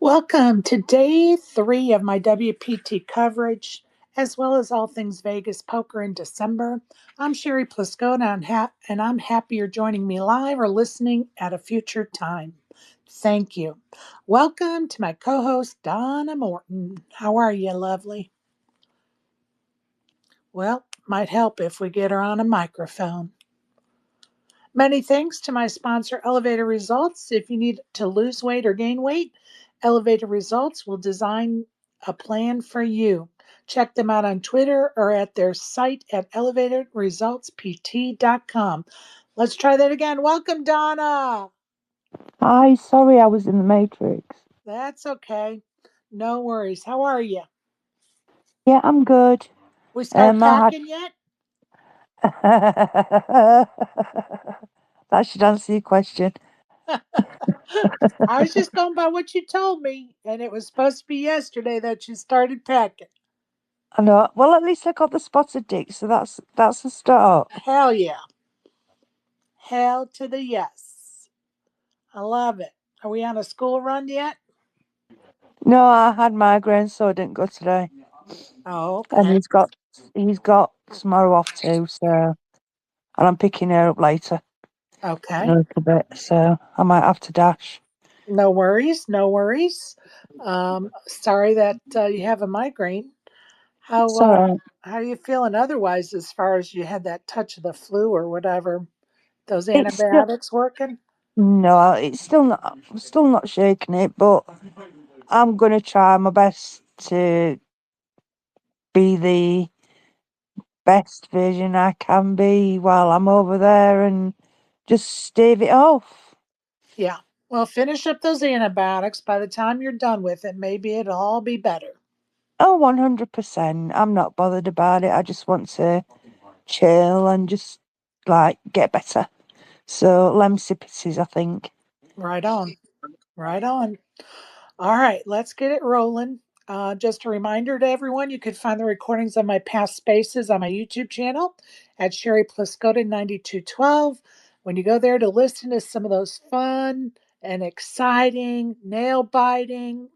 Welcome to day 3 of my WPT coverage, as well as all things Vegas poker in December. I'm Sherry Pluskota, and I'm happy you're joining me live or listening at a future time. Thank you. Welcome to my co-host, Donna Morton. How are you, lovely? Well, might help if we get her on a microphone. Many thanks to my sponsor, Elevator Results. If you need to lose weight or gain weight, Elevator Results will design a plan for you. Check them out on Twitter or at their site at elevatorresultspt.com. Let's try that again. Welcome, Donna. Hi, sorry I was in the Matrix. That's okay. No worries. How are you? Yeah, I'm good. We start I packing yet? had that should answer your question. I was just going by what you told me, and it was supposed to be yesterday that you started packing. I know. Well, at least I got the spotted dick, so that's a start. Hell yeah. Hell to the yes. I love it. Are we on a school run yet? No, I had migraine, so I didn't go today. Oh, And okay. he's got tomorrow off too, so and I'm picking her up later in Okay. a little bit, so I might have to dash. No worries. No worries. Sorry that you have a migraine. How It's all right. how are you feeling otherwise as far as you had that touch of the flu or whatever? Those It's still antibiotics working? no, it's still not. I'm still not shaking it, but I'm gonna try my best to be the best version I can be while I'm over there and just stave it off. Yeah. Well, finish up those antibiotics. By the time you're done with it, maybe it'll all be better. Oh, 100%. I'm not bothered about it. I just want to chill and just like get better. So, lemsippities, I think. Right on. Right on. All right, let's get it rolling. Just a reminder to everyone, you can find the recordings of my past spaces on my YouTube channel at Sherry Pluskota 9212. When you go there to listen to some of those fun and exciting, nail biting,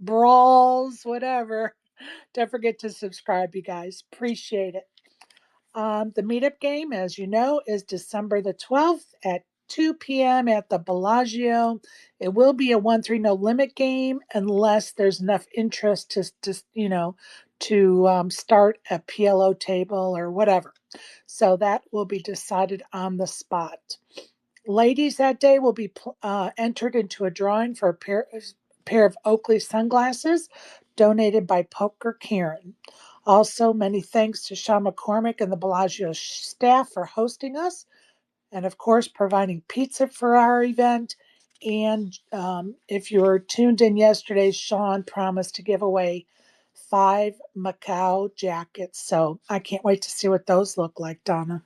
brawls, whatever, don't forget to subscribe, you guys. Appreciate it. The meetup game, as you know, is December the 12th at 2 p.m. at the Bellagio. It will be a 1-3 no limit game unless there's enough interest to start a PLO table or whatever. So that will be decided on the spot. Ladies that day will be entered into a drawing for a pair of Oakley sunglasses donated by Poker Karen. Also, many thanks to Sean McCormick and the Bellagio staff for hosting us, and of course, providing pizza for our event. And if you were tuned in yesterday, Sean promised to give away 5 Macau jackets. So I can't wait to see what those look like, Donna.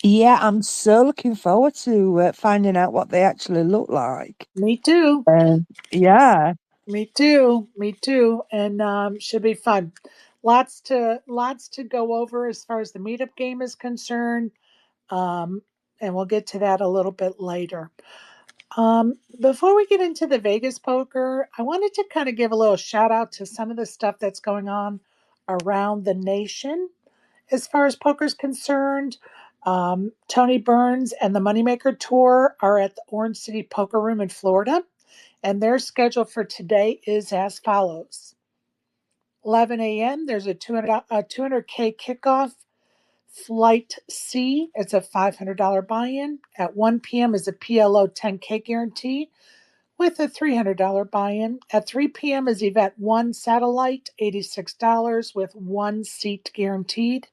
Yeah, I'm so looking forward to finding out what they actually look like. Me too. Yeah. Me too. Me too. And should be fun. Lots to go over as far as the meetup game is concerned. Um, and we'll get to that a little bit later. Before we get into the Vegas poker, I wanted to kind of give a little shout out to some of the stuff that's going on around the nation as far as poker is concerned. Tony Burns and the Moneymaker Tour are at the Orange City Poker Room in Florida, and their schedule for today is as follows. 11 a.m., there's a 200K kickoff. Flight C, it's a $500 buy-in. At 1 p.m. is a PLO 10K guarantee with a $300 buy-in. At 3 p.m. is Event 1 Satellite, $86 with 1 seat guaranteed.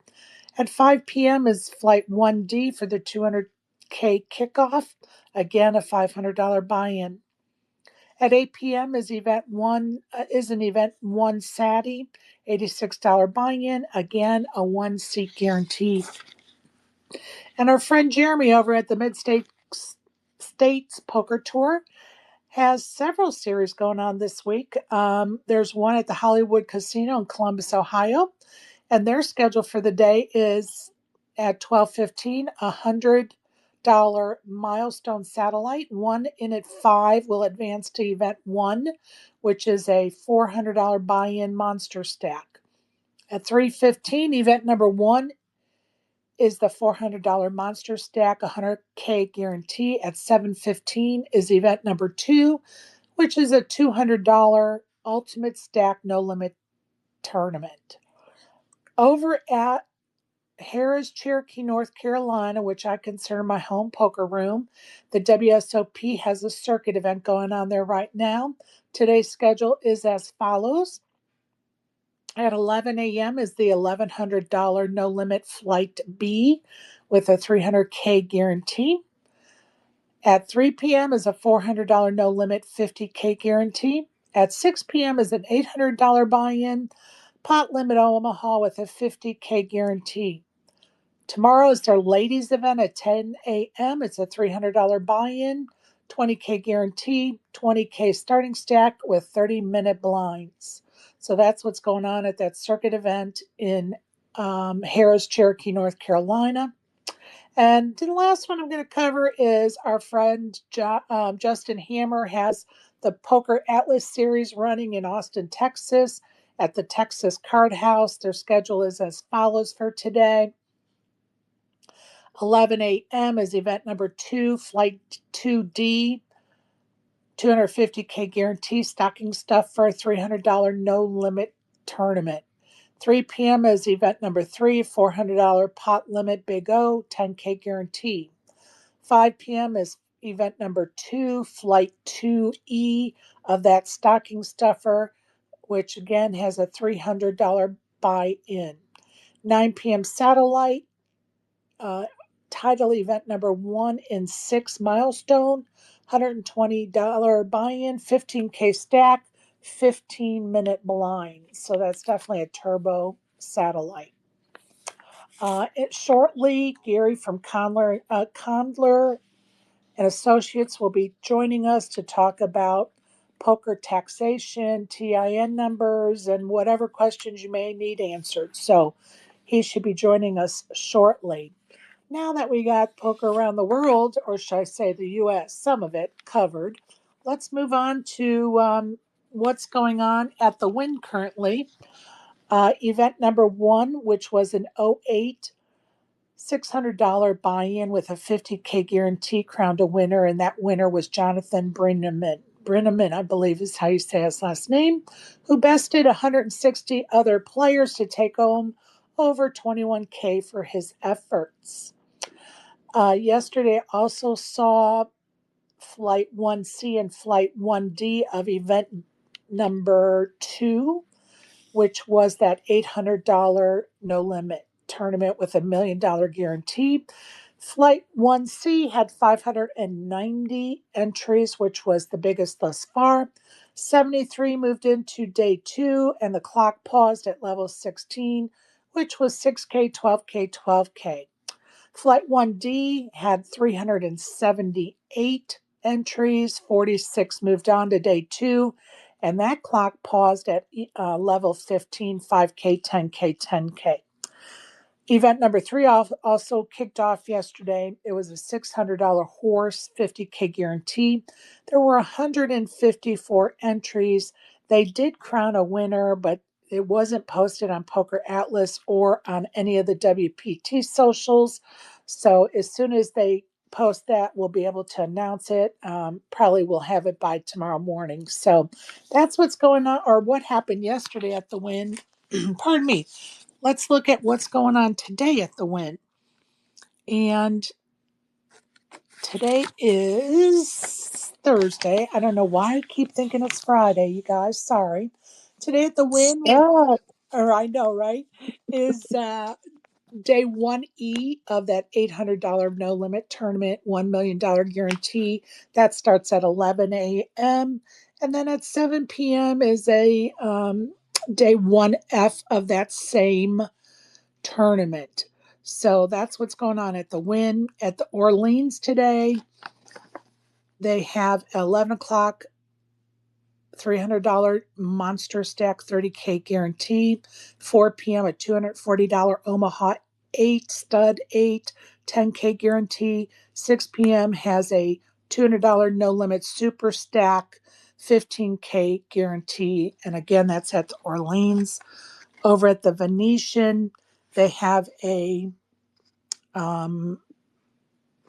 At 5 p.m. is Flight 1D for the 200K kickoff, again a $500 buy-in. At 8 p.m. is an Event 1 Satty, $86 buy-in, again a 1 seat guarantee. And our friend Jeremy over at the States Poker Tour has several series going on this week. There's one at the Hollywood Casino in Columbus, Ohio, and their schedule for the day is at 12:15, milestone satellite. 1 in at 5 will advance to event 1, which is a $400 buy-in monster stack. At 3:15, event number 1 is the $400 monster stack, 100K guarantee. At 7:15 is event number 2, which is a $200 ultimate stack no limit tournament. Over at Harrah's, Cherokee, North Carolina, which I consider my home poker room, the WSOP has a circuit event going on there right now. Today's schedule is as follows. At 11 a.m. is the $1,100 no limit flight B with a 300K guarantee. At 3 p.m. is a $400 no limit 50K guarantee. At 6 p.m. is an $800 buy-in pot limit Omaha with a 50K guarantee. Tomorrow is their ladies event at 10 a.m. It's a $300 buy-in, 20K guarantee, 20K starting stack with 30-minute blinds. So that's what's going on at that circuit event in Harrah's, Cherokee, North Carolina. And the last one I'm going to cover is our friend Justin Hammer has the Poker Atlas series running in Austin, Texas at the Texas Card House. Their schedule is as follows for today. 11 a.m. is event number 2, flight 2D, 250K guarantee, stocking stuff for a $300 no limit tournament. 3 p.m. is event number 3, $400 pot limit Big O, 10K guarantee. 5 p.m. is event number 2, flight 2E of that stocking stuffer, which again has a $300 buy-in. 9 p.m. satellite, title event number 1 in 6 milestone, $120 buy-in, 15K stack, 15-minute blind. So that's definitely a turbo satellite. Shortly, Gary from Kondler Associates will be joining us to talk about poker taxation, TIN numbers, and whatever questions you may need answered. So he should be joining us shortly. Now that we got poker around the world, or should I say the U.S., some of it covered, let's move on to what's going on at the Wynn currently. Event number 1, which was an '08 $600 buy-in with a 50K guarantee, crowned a winner, and that winner was Jonathan Brinneman. Brinneman, I believe is how you say his last name, who bested 160 other players to take home over 21K for his efforts. Yesterday, I also saw Flight 1C and Flight 1D of event number 2, which was that $800 no limit tournament with a $1 million guarantee. Flight 1C had 590 entries, which was the biggest thus far. 73 moved into day 2, and the clock paused at level 16, which was 6K, 12K, 12K. Flight 1D had 378 entries, 46 moved on to day 2, and that clock paused at level 15, 5K, 10K, 10K. Event number 3 also kicked off yesterday. It was a $600 horse, 50K guarantee. There were 154 entries. They did crown a winner, but it wasn't posted on Poker Atlas or on any of the WPT socials. So as soon as they post that, we'll be able to announce it. Probably we'll have it by tomorrow morning. So that's what's going on, or what happened yesterday at the Wynn. Pardon me. Let's look at what's going on today at the Wynn. And today is Thursday. I don't know why I keep thinking it's Friday, you guys. Sorry. Today at the Wynn, Stop. or I know, right, is day 1E of that $800 no limit tournament, $1 million guarantee. That starts at 11 a.m. And then at 7 p.m. is a day 1F of that same tournament. So that's what's going on at the Wynn. At the Orleans today, they have 11 o'clock $300 monster stack 30K guarantee. 4 p.m. a $240 Omaha 8 stud 8 10K guarantee. 6 p.m. has a $200 no limit super stack, 15K guarantee. And again, that's at the Orleans. Over at the Venetian, they have a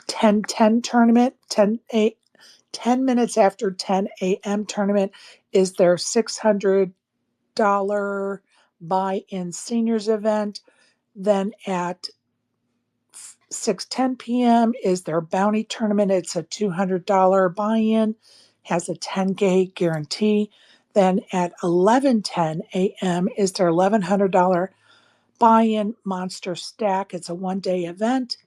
10-10 tournament. 10 minutes after 10 a.m. tournament is their $600 buy-in seniors event. Then at 6:10 p.m. is their bounty tournament. It's a $200 buy-in, has a 10K guarantee. Then at 11:10 a.m. is their $1,100 buy-in monster stack. It's a one-day event.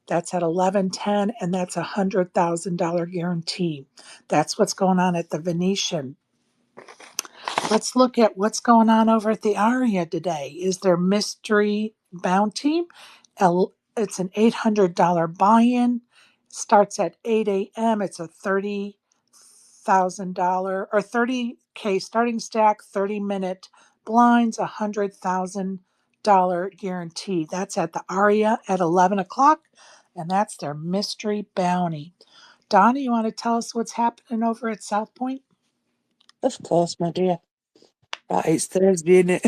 That's at 11:10, and that's a $100,000 guarantee. That's what's going on at the Venetian. Let's look at what's going on over at the Aria today. Is there mystery bounty? It's an $800 buy-in. Starts at 8 a.m. It's a $30,000 or 30K starting stack, 30-minute blinds, $100,000 guarantee. That's at the Aria at 11 o'clock, and that's their mystery bounty. Donna, you want to tell us what's happening over at South Point? Of course, my dear. Right, it's Thursday, isn't it?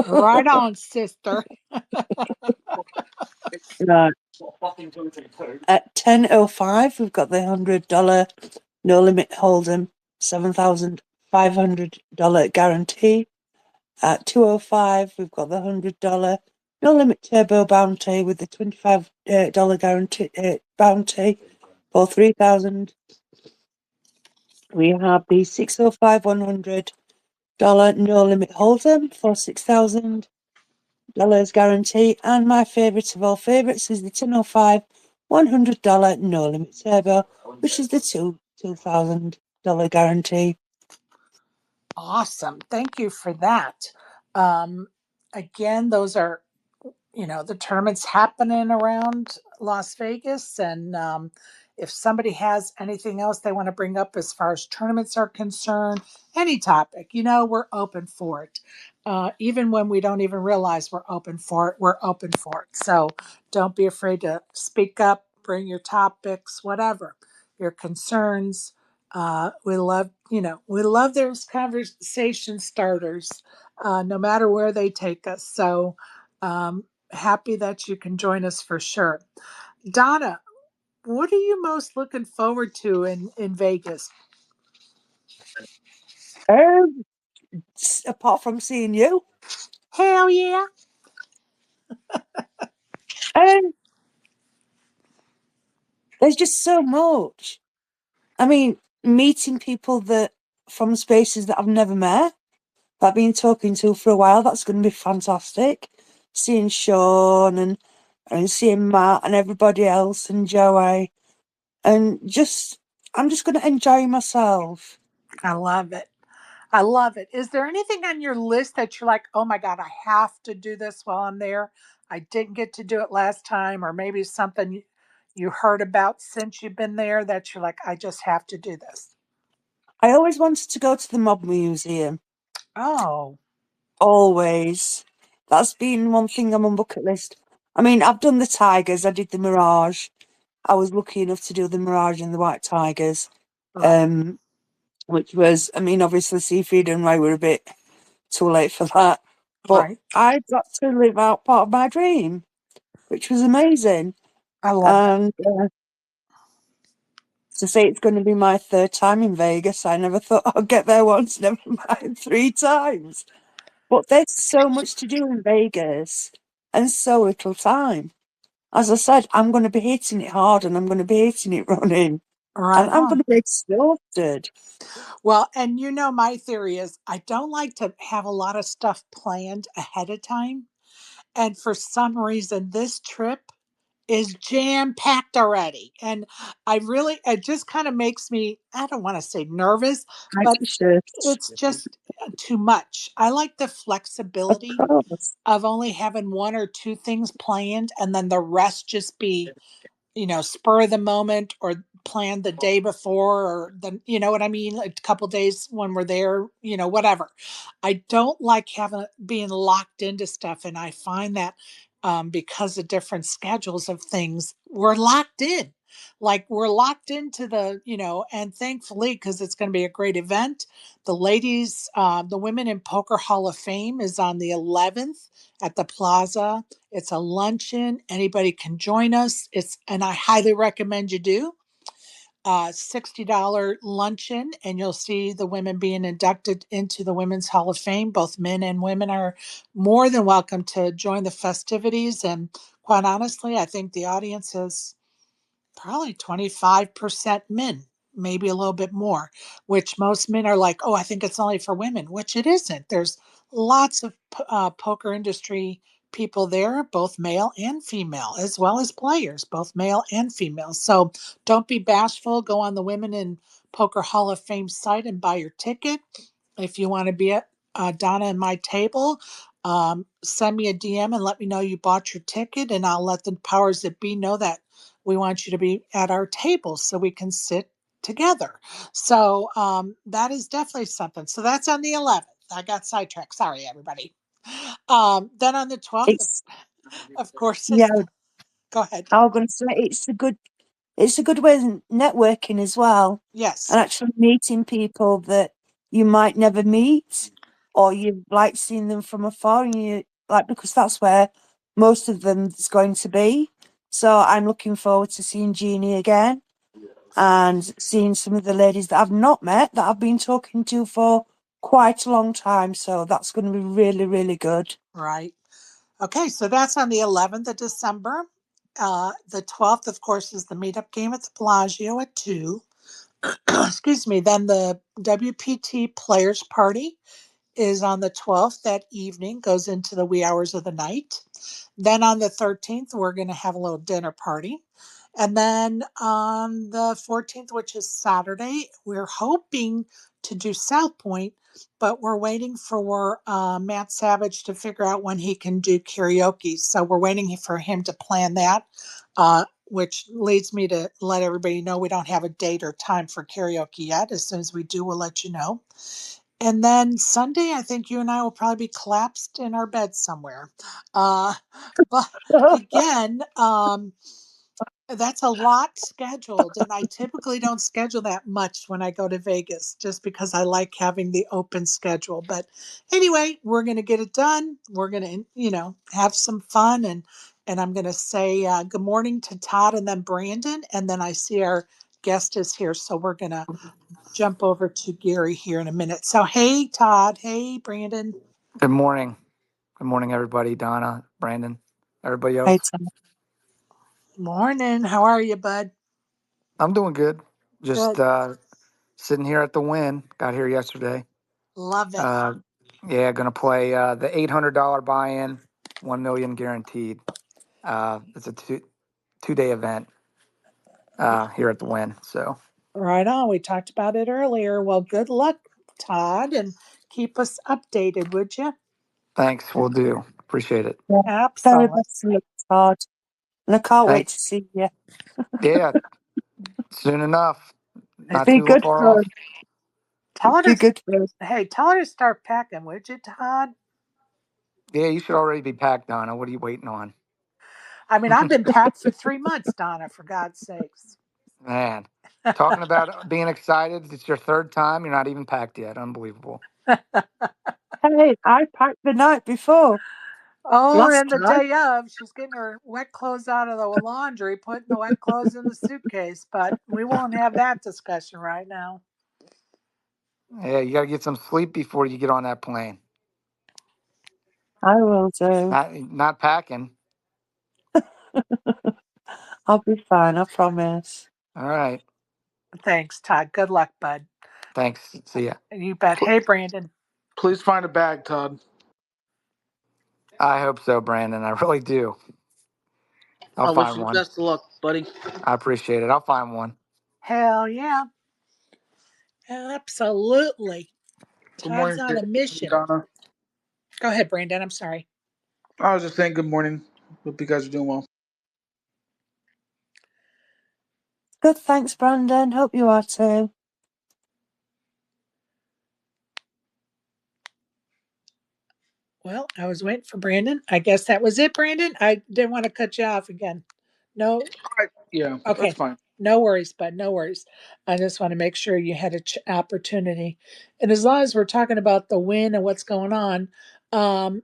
Right on, sister. Right. At 10:05, we've got the $100 no limit hold'em, $7,500 guarantee. At 2:05, we've got the $100 no limit turbo bounty with the $25 guarantee bounty for 3,000. We have the 6:05 $100 no limit hold'em for $6,000 guarantee, and my favourite of all favourites is the 10:05 $100 no limit turbo, which is the $2,000 guarantee. Awesome. Thank you for that. Um, Again, those are, the tournaments happening around Las Vegas. And if somebody has anything else they want to bring up as far as tournaments are concerned, any topic, we're open for it. Even when we don't even realize we're open for it, we're open for it. So don't be afraid to speak up, bring your topics, whatever, your concerns. We love those conversation starters, no matter where they take us. So, happy that you can join us for sure. Donna, what are you most looking forward to in Vegas? Um, Apart from seeing you, Hell yeah. um, there's just so much. I mean, meeting people that from spaces that I've never met, that I've been talking to for a while, that's going to be fantastic. Seeing Sean and seeing Matt and everybody else and Joey, and I'm just going to enjoy myself. I love it. I love it. Is there anything on your list that you're like, oh my God, I have to do this while I'm there? I didn't get to do it last time, or maybe something you heard about since you've been there that you're like, I just have to do this. I always wanted to go to the Mob Museum. Oh, Always. That's been one thing on my bucket list. I mean, I've done the Tigers, I did the Mirage. I was lucky enough to do the Mirage and the White Tigers. right, Um, which was, I mean, obviously Seafood and Ray were a bit too late for that. But right. I got to live out part of my dream, which was amazing. I love that. And to say it's going to be my third time in Vegas, I never thought I'd get there once, never mind three times. But there's so much to do in Vegas and so little time. As I said, I'm going to be hitting it hard and I'm going to be hitting it running. And Right I'm going on. to be exhausted. Well, and my theory is I don't like to have a lot of stuff planned ahead of time. And for some reason, this trip is jam packed already. And it just kind of makes me, I don't want to say nervous, but Anxious, it's just too much. I like the of flexibility course. of only having one or two things planned and then the rest just be, spur of the moment or plan the day before or you know what I mean? A couple days when we're there, whatever. I don't like having being locked into stuff. And I find that because of different schedules of things, we're locked in. Like we're locked into and thankfully, because it's going to be a great event, the Women in Poker Hall of Fame is on the 11th at the Plaza. It's a luncheon. Anybody can join us. And I highly recommend you do. $60 luncheon, and you'll see the women being inducted into the Women's Hall of Fame. Both men and women are more than welcome to join the festivities. And quite honestly, I think the audience is probably 25% men, maybe a little bit more, which most men are like, oh, I think it's only for women, which it isn't. There's lots of poker industry people there, both male and female, as well as players, both male and female. So don't be bashful. Go on the Women in Poker Hall of Fame site and buy your ticket. If you want to be at Donna and my table, send me a DM and let me know you bought your ticket, and I'll let the powers that be know that we want you to be at our table so we can sit together. So that is definitely something. So that's on the 11th. I got sidetracked. Sorry, everybody. Then on the 12th, It's of course, yeah. go ahead. I was going to say it's a good way of networking as well, Yes, and actually meeting people that you might never meet, or you like seeing them from afar, and you like because that's where most of them is going to be. So I'm looking forward to seeing Jeannie again and seeing some of the ladies that I've not met that I've been talking to for quite a long time. So that's going to be really, really good. right. Okay, so that's on the 11th of December. The 12th, of course, is the meetup game at the Bellagio at 2. Excuse me. Then the WPT Players Party is on the 12th that evening, goes into the wee hours of the night. Then on the 13th, we're going to have a little dinner party. And then on the 14th, which is Saturday, we're hoping to do South Point, but we're waiting for Matt Savage to figure out when he can do karaoke. So we're waiting for him to plan that, which leads me to let everybody know we don't have a date or time for karaoke yet. As soon as we do, we'll let you know. And then Sunday, I think you and I will probably be collapsed in our beds somewhere. Uh, but again, that's a lot scheduled. And I typically don't schedule that much when I go to Vegas just because I like having the open schedule. But anyway, we're going to get it done. We're going to, have some fun. And I'm going to say good morning to Todd and then Brandon. And then I see our guest is here. So we're going to jump over to Gary here in a minute. So, hey, Todd. Hey, Brandon. Good morning. Good morning, everybody. Donna, Brandon, everybody else. Right. Morning. How are you, bud? I'm doing good. Just Good. sitting here at the Win. Got here yesterday. Love it. Uh, yeah, gonna play the $800 buy-in, 1 million guaranteed. It's a two-day event here at the Win. So Right on. We talked about it earlier. Well, good luck, Todd, and keep us updated, would you? thanks. We'll do. Appreciate it. Yeah. Very Absolutely. best of luck, Todd. And I can't wait Thanks. to see you. Yeah, soon enough. It'd Not be too good far for off. us. Tell It'd her be to, good for us. hey, tell her to start packing, would you, Todd? Yeah, you should already be packed, Donna. What are you waiting on? I mean, I've been packed for 3 months, Donna, for God's sakes. Man, talking about being excited. It's your third time. You're not even packed yet. Unbelievable. Hey, I packed the night before Oh, last and the time. day of, she's getting her wet clothes out of the laundry, putting the wet clothes in the suitcase, but we won't have that discussion right now. Yeah, you got to get some sleep before you get on that plane. I will do. Not packing. I'll be fine, I promise. All right. Thanks, Todd. Good luck, bud. Thanks. See ya. You bet. Hey, Brandon. Please find a bag, Todd. I hope so, Brandon. I really do. I'll I wish find you the one. best of luck, buddy. I appreciate it. I'll find one. Hell yeah. Absolutely. Good Todd's morning, on a Good morning, mission. Donna. Go ahead, Brandon. I'm sorry. I was just saying good morning. Hope you guys are doing well. Good, thanks, Brandon. Hope you are too. Well, I was waiting for Brandon. I guess that was it, Brandon. I didn't want to cut you off again. No, Yeah, that's okay. fine. No worries, bud. No worries. I just want to make sure you had a opportunity. And as long as we're talking about the win and what's going on, um,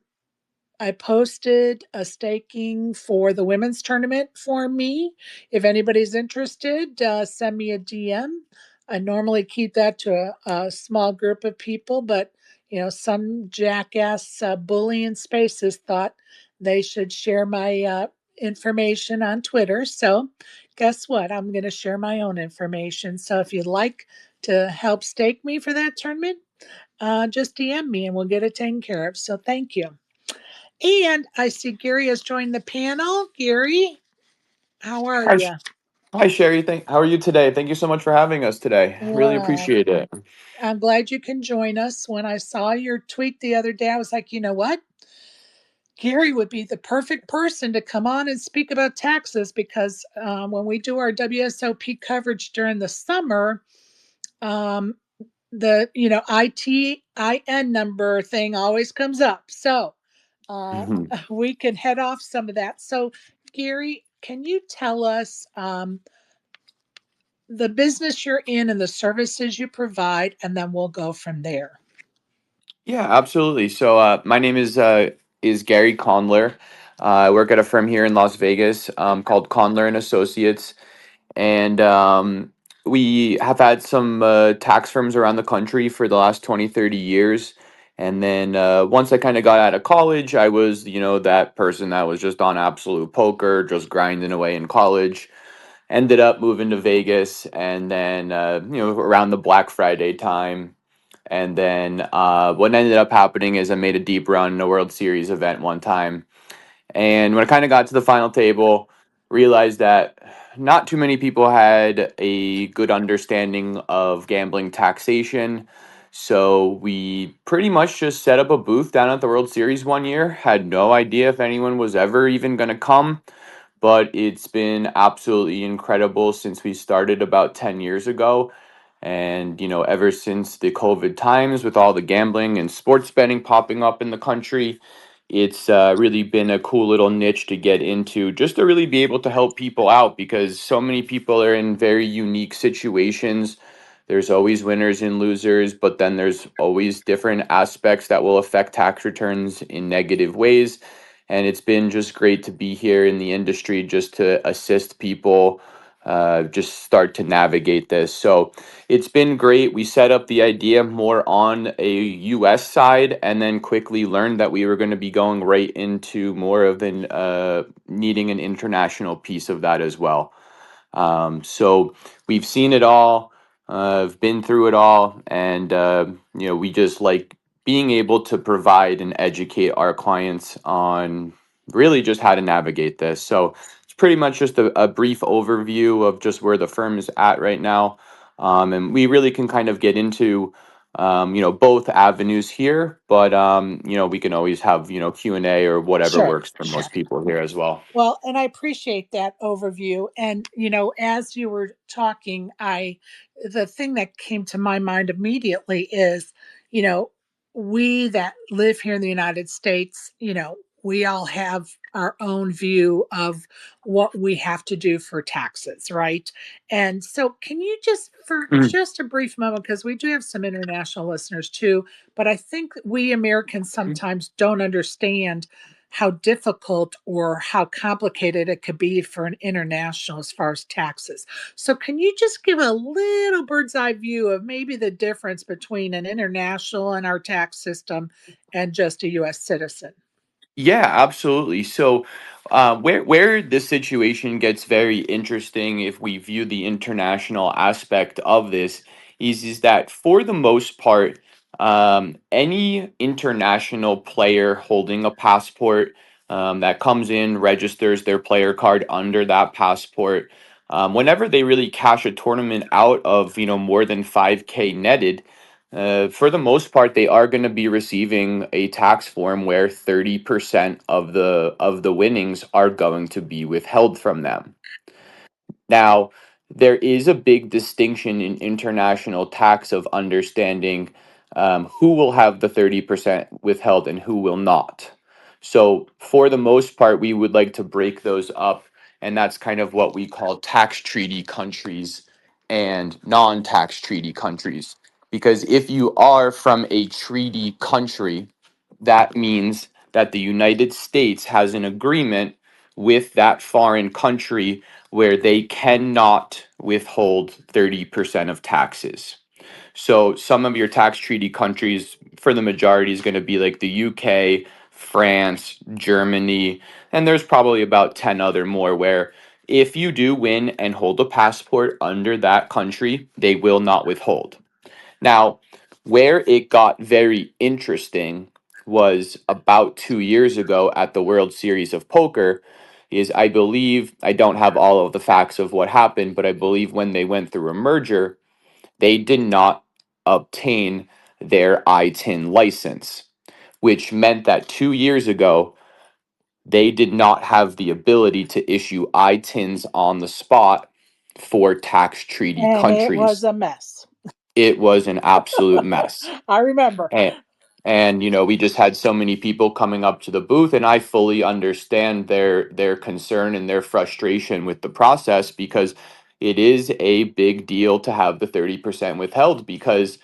I posted a staking for the women's tournament for me. If anybody's interested, send me a DM. I normally keep that to a small group of people, but some jackass bully in spaces thought they should share my information on Twitter. So, guess what? I'm going to share my own information. So, if you'd like to help stake me for that tournament, just DM me and we'll get it taken care of. So, thank you. And I see Gary has joined the panel. Gary, how are Hi, you? hi Sherry. How are you today? Thank you so much for having us today. Really Well, appreciate it. I'm glad you can join us. When I saw your tweet the other day, I was like, you know what? Gary would be the perfect person to come on and speak about taxes because when we do our WSOP coverage during the summer, um, the ITIN number thing always comes up. So uh, Mhm. we can head off some of that. So, Gary, can you tell us the business you're in and the services you provide, and then we'll go from there. Yeah, absolutely. So, my name is Gary Kondler. I work at a firm here in Las Vegas called Kondler and Associates, and we have had some tax firms around the country for the last 20, 30 years. And then once I kind of got out of college, I was, that person that was just on absolute poker, just grinding away in college. Ended up moving to Vegas, and then around the Black Friday time, and then what ended up happening is I made a deep run in a World Series event one time, and when I kind of got to the final table, realized that not too many people had a good understanding of gambling taxation. So we pretty much just set up a booth down at the World Series one year. Had no idea if anyone was ever even going to come, but it's been absolutely incredible since we started about 10 years ago. And, ever since the COVID times with all the gambling and sports betting popping up in the country, it's really been a cool little niche to get into just to really be able to help people out because so many people are in very unique situations. There's always winners and losers, but then there's always different aspects that will affect tax returns in negative ways. And it's been just great to be here in the industry just to assist people just start to navigate this. So it's been great. We set up the idea more on a US side and then quickly learned that we were going to be going right into more of an needing an international piece of that as well. So we've seen it all. I've been through it all, and we just like being able to provide and educate our clients on really just how to navigate this. So it's pretty much just a brief overview of just where the firm is at right now, and we really can kind of get into both avenues here, but we can always have Q&A or whatever Sure, works for sure. most people here as well. Well, and I appreciate that overview. And as you were talking, the thing that came to my mind immediately is, you know, we that live here in the United States, we all have our own view of what we have to do for taxes, right? And so, can you just, for just a brief moment, because we do have some international listeners too, but I think we Americans sometimes don't understand how difficult or how complicated it could be for an international as far as taxes. So, can you just give a little bird's eye view of maybe the difference between an international and our tax system and just a US citizen? Yeah, absolutely. So, where this situation gets very interesting, if we view the international aspect of this, is that for the most part, any international player holding a passport that comes in, registers their player card under that passport, whenever they really cash a tournament out of more than 5K netted. For the most part, they are going to be receiving a tax form where 30% of the winnings are going to be withheld from them. Now, there is a big distinction in international tax of understanding who will have the 30% withheld and who will not. So, for the most part, we would like to break those up. And that's kind of what we call tax treaty countries and non tax treaty countries. Because if you are from a treaty country, that means that the United States has an agreement with that foreign country where they cannot withhold 30% of taxes. So some of your tax treaty countries, for the majority, is going to be like the UK, France, Germany, and there's probably about 10 other more where if you do win and hold a passport under that country, they will not withhold. Now, where it got very interesting was about 2 years ago at the World Series of Poker. Is I believe, I don't have all of the facts of what happened, but I believe when they went through a merger, they did not obtain their ITIN license, which meant that 2 years ago, they did not have the ability to issue ITINs on the spot for tax treaty And it was countries. a mess. It was an absolute mess. I remember. And we just had so many people coming up to the booth, and I fully understand their concern and their frustration with the process, because it is a big deal to have the 30% withheld, because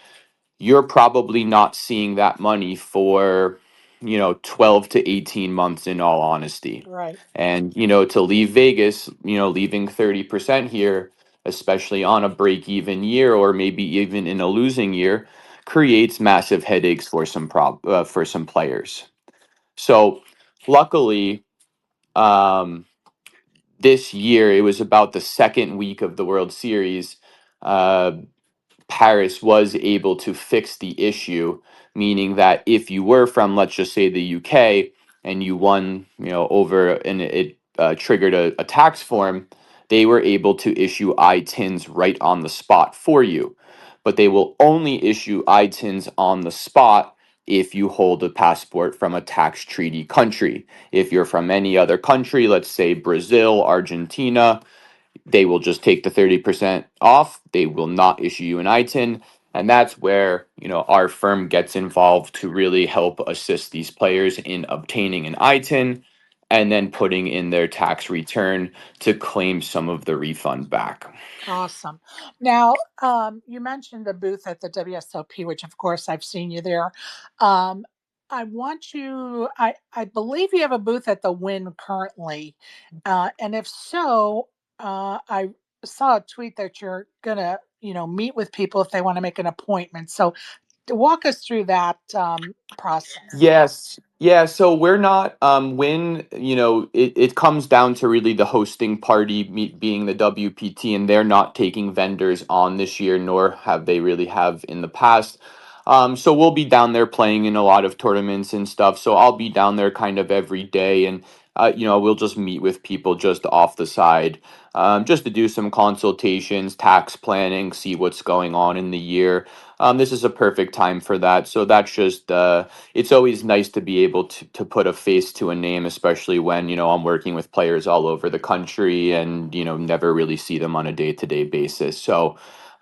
you're probably not seeing that money for 12 to 18 months, in all honesty. Right. And to leave Vegas, leaving 30% here, especially on a break even year or maybe even in a losing year, creates massive headaches for for some players. So luckily, um this year, it was about the second week of the World Series, uh Paris was able to fix the issue, meaning that if you were from, let's just say, the UK, and you won, over, and it triggered a tax form, they were able to issue ITINs right on the spot for you. But they will only issue ITINs on the spot if you hold a passport from a tax treaty country. If you're from any other country, let's say Brazil, Argentina, they will just take the 30% off. They will not issue you an ITIN. And that's where, our firm gets involved to really help assist these players in obtaining an ITIN and then putting in their tax return to claim some of the refund back. Awesome. Now, you mentioned the booth at the WSOP, which of course I've seen you there. Um, I believe you have a booth at the Win currently. And if so, I saw a tweet that you're gonna, meet with people if they want to make an appointment. So walk us through that process. Yes. Yeah. So we're not, when, it comes down to really the hosting party being the WPT, and they're not taking vendors on this year, nor have they really have in the past. So we'll be down there playing in a lot of tournaments and stuff. So I'll be down there kind of every day, and, we'll just meet with people just off the side, just to do some consultations, tax planning, see what's going on in the year. This is a perfect time for that. So that's just, it's always nice to be able to put a face to a name, especially when, I'm working with players all over the country and, never really see them on a day-to-day basis. So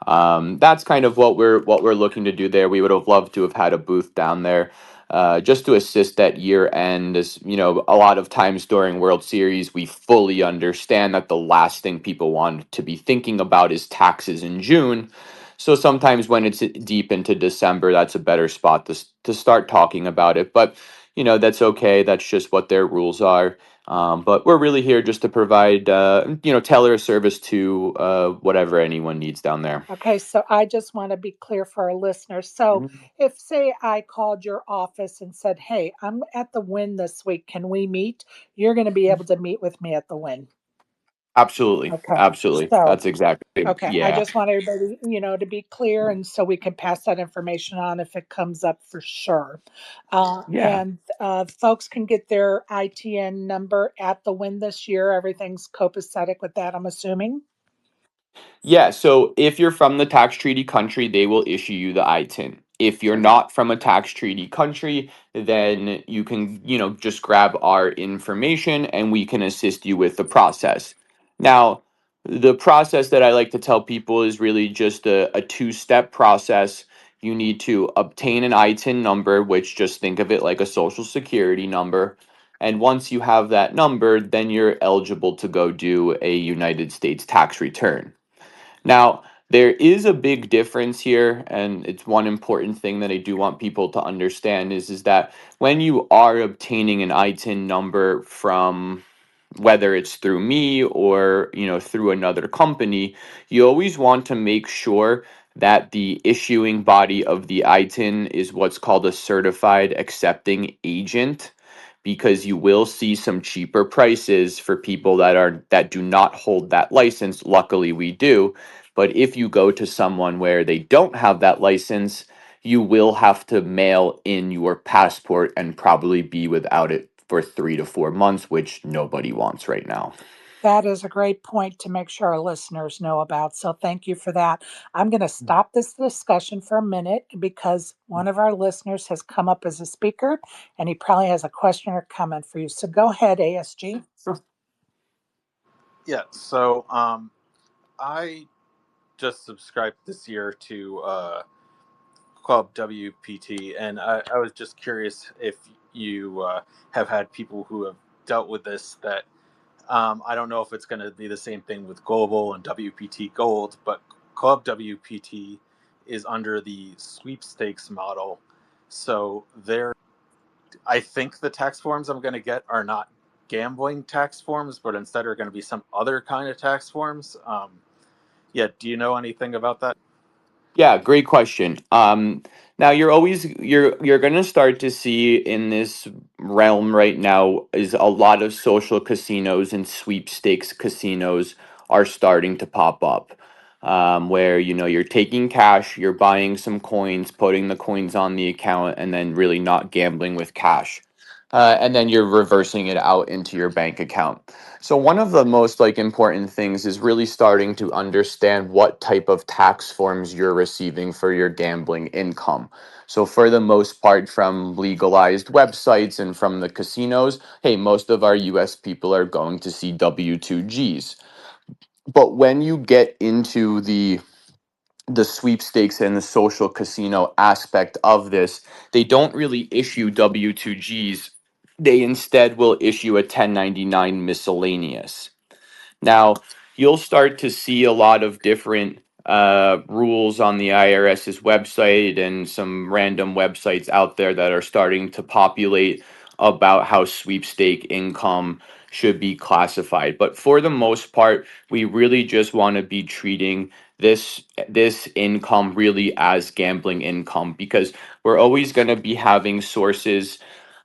that's kind of what we're looking to do there. We would have loved to have had a booth down there. Just to assist at year end, as a lot of times during World Series, we fully understand that the last thing people want to be thinking about is taxes in June. So sometimes when it's deep into December, that's a better spot to start talking about it. But that's okay. That's just what their rules are. But we're really here just to provide tailor a service to whatever anyone needs down there. Okay, so I just want to be clear for our listeners. So, Mhm. if say I called your office and said, "Hey, I'm at the Win this week. Can we meet?" You're going to be able to meet with me at the Win. Absolutely, Okay. absolutely. So, That's exactly, okay, I yeah, just want everybody, to be clear, and so we can pass that information on if it comes up for sure. yeah. And folks can get their ITN number at the Win this year. Everything's copacetic with that, I'm assuming. Yeah, so if you're from the tax treaty country, they will issue you the ITIN. If you're not from a tax treaty country, then you can, just grab our information and we can assist you with the process. Now, the process that I like to tell people is really just a two-step process. you need to obtain an ITIN number, which just think of it like a social security number. And once you have that number, then you're eligible to go do a United States tax return. Now, there is a big difference here, and it's one important thing that I do want people to understand is that when you are obtaining an ITIN number from whether it's through me or through another company, you always want to make sure that the issuing body of the ITIN is what's called a certified accepting agent, because you will see some cheaper prices for people that do not hold that license. Luckily we do, but if you go to someone where they don't have that license, you will have to mail in your passport and probably be without it for 3 to 4 months, which nobody wants right now. That is a great point to make sure our listeners know about. So thank you for that. I'm going to stop this discussion for a minute because one of our listeners has come up as a speaker and he probably has a question or comment for you. So go ahead, ASG. Yeah, so I just subscribed this year to Club WPT, and I was just curious if you have had people who have dealt with this. That I don't know if it's going to be the same thing with Global and WPT Gold, but Club WPT is under the sweepstakes model. So I think the tax forms I'm going to get are not gambling tax forms, but instead are going to be some other kind of tax forms. Yeah, do you know anything about that? Yeah, great question. Now you're going to start to see in this realm right now is a lot of social casinos and sweepstakes casinos are starting to pop up. Where you're taking cash, you're buying some coins, putting the coins on the account, and then really not gambling with cash, and then you're reversing it out into your bank account. So one of the most important things is really starting to understand what type of tax forms you're receiving for your gambling income. So for the most part, from legalized websites and from the casinos, hey, most of our US people are going to see W2Gs. But when you get into the sweepstakes and the social casino aspect of this, they don't really issue W2Gs. They instead will issue a 1099 miscellaneous. Now, you'll start to see a lot of different rules on the IRS's website and some random websites out there that are starting to populate about how sweepstake income should be classified. But for the most part, we really just want to be treating this income really as gambling income, because we're always going to be having sources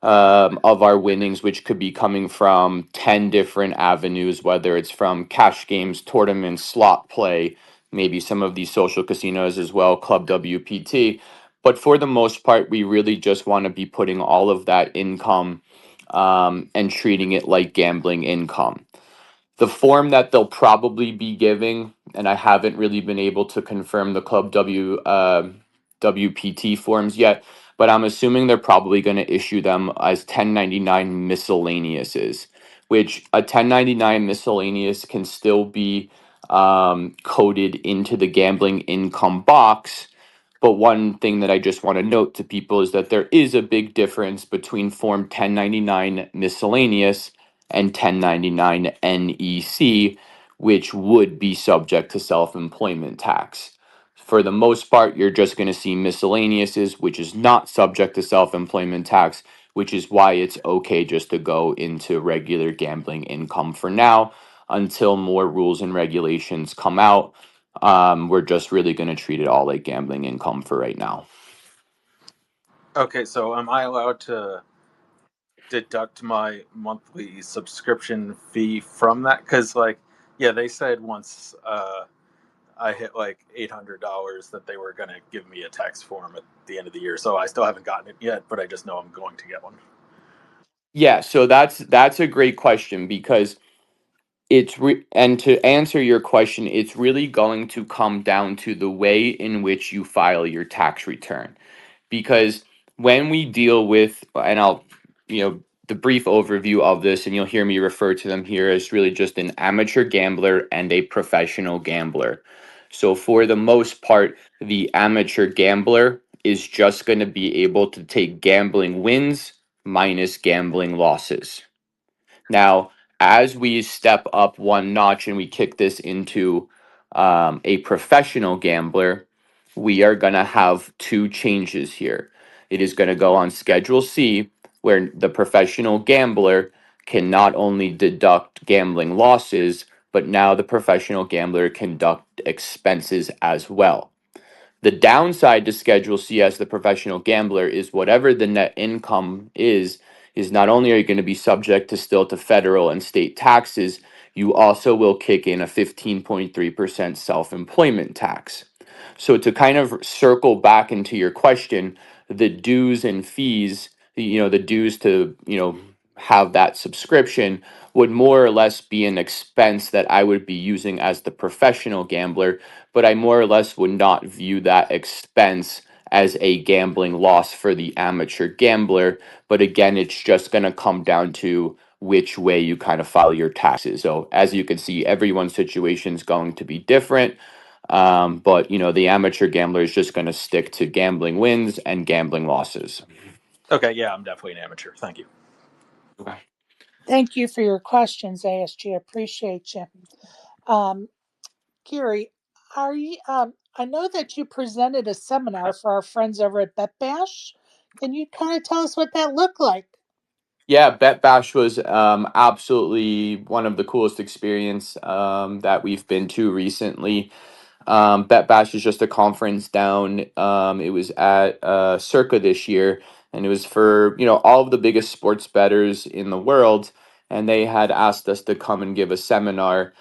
of our winnings, which could be coming from 10 different avenues, whether it's from cash games, tournaments, slot play, maybe some of these social casinos as well, Club WPT. But for the most part, we really just want to be putting all of that income and treating it like gambling income. The form that they'll probably be giving, and I haven't really been able to confirm the WPT forms yet, but I'm assuming they're probably going to issue them as 1099 miscellaneouses, which a 1099 miscellaneous can still be coded into the gambling income box. But one thing that I just want to note to people is that there is a big difference between Form 1099 miscellaneous and 1099 NEC, which would be subject to self-employment tax. For the most part, you're just going to see miscellaneouses, which is not subject to self-employment tax, which is why it's okay just to go into regular gambling income for now until more rules and regulations come out. We're just really going to treat it all like gambling income for right now. Okay, so am I allowed to deduct my monthly subscription fee from that? Because, yeah, they said once I hit $800 that they were going to give me a tax form at the end of the year. So I still haven't gotten it yet, but I just know I'm going to get one. Yeah, so that's a great question, because and to answer your question, it's really going to come down to the way in which you file your tax return. Because when we deal with, and the brief overview of this, and you'll hear me refer to them here as really just an amateur gambler and a professional gambler. So for the most part, the amateur gambler is just going to be able to take gambling wins minus gambling losses. Now, as we step up one notch and we kick this into a professional gambler, we are going to have two changes here. It is going to go on Schedule C, where the professional gambler can not only deduct gambling losses, but now the professional gambler can deduct expenses as well. The downside to Schedule C as the professional gambler is whatever the net income is not only are you going to be subject to still to federal and state taxes, you also will kick in a 15.3% self-employment tax. So to kind of circle back into your question, the dues and fees, the dues to, have that subscription would more or less be an expense that I would be using as the professional gambler, but I more or less would not view that expense as a gambling loss for the amateur gambler. But again, it's just going to come down to which way you kind of file your taxes. So as you can see, everyone's situation is going to be different. But the amateur gambler is just going to stick to gambling wins and gambling losses. Okay, yeah, I'm definitely an amateur. Thank you. Okay. Thank you for your questions, ASG. Appreciate you. Um, Gary, are you? I know that you presented a seminar for our friends over at Bet Bash. Can you kind of tell us what that looked like? Yeah, Bet Bash was absolutely one of the coolest experience that we've been to recently. Bet Bash is just a conference down. It was at Circa this year, and it was for all of the biggest sports bettors in the world, and they had asked us to come and give a seminar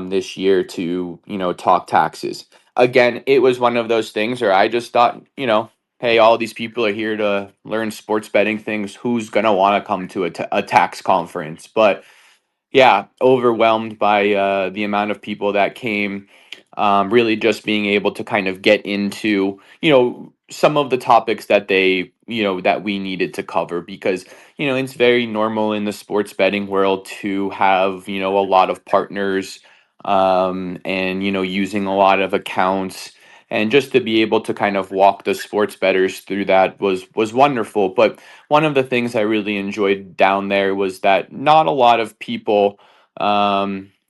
this year to talk taxes. Again, it was one of those things where I just thought, hey, all these people are here to learn sports betting things. Who's gonna want to come to a tax conference? But yeah, overwhelmed by the amount of people that came. Really, just being able to kind of get into some of the topics that that we needed to cover, because it's very normal in the sports betting world to have a lot of partners, and using a lot of accounts, and just to be able to kind of walk the sports bettors through that was wonderful. But one of the things I really enjoyed down there was that not a lot of people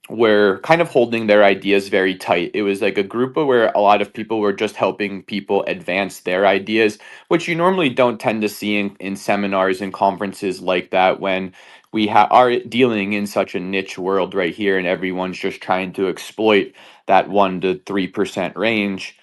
were kind of holding their ideas very tight. It was like a group of where a lot of people were just helping people advance their ideas, which you normally don't tend to see in seminars and conferences like that, when we are dealing in such a niche world right here, and everyone's just trying to exploit that 1 to 3% range.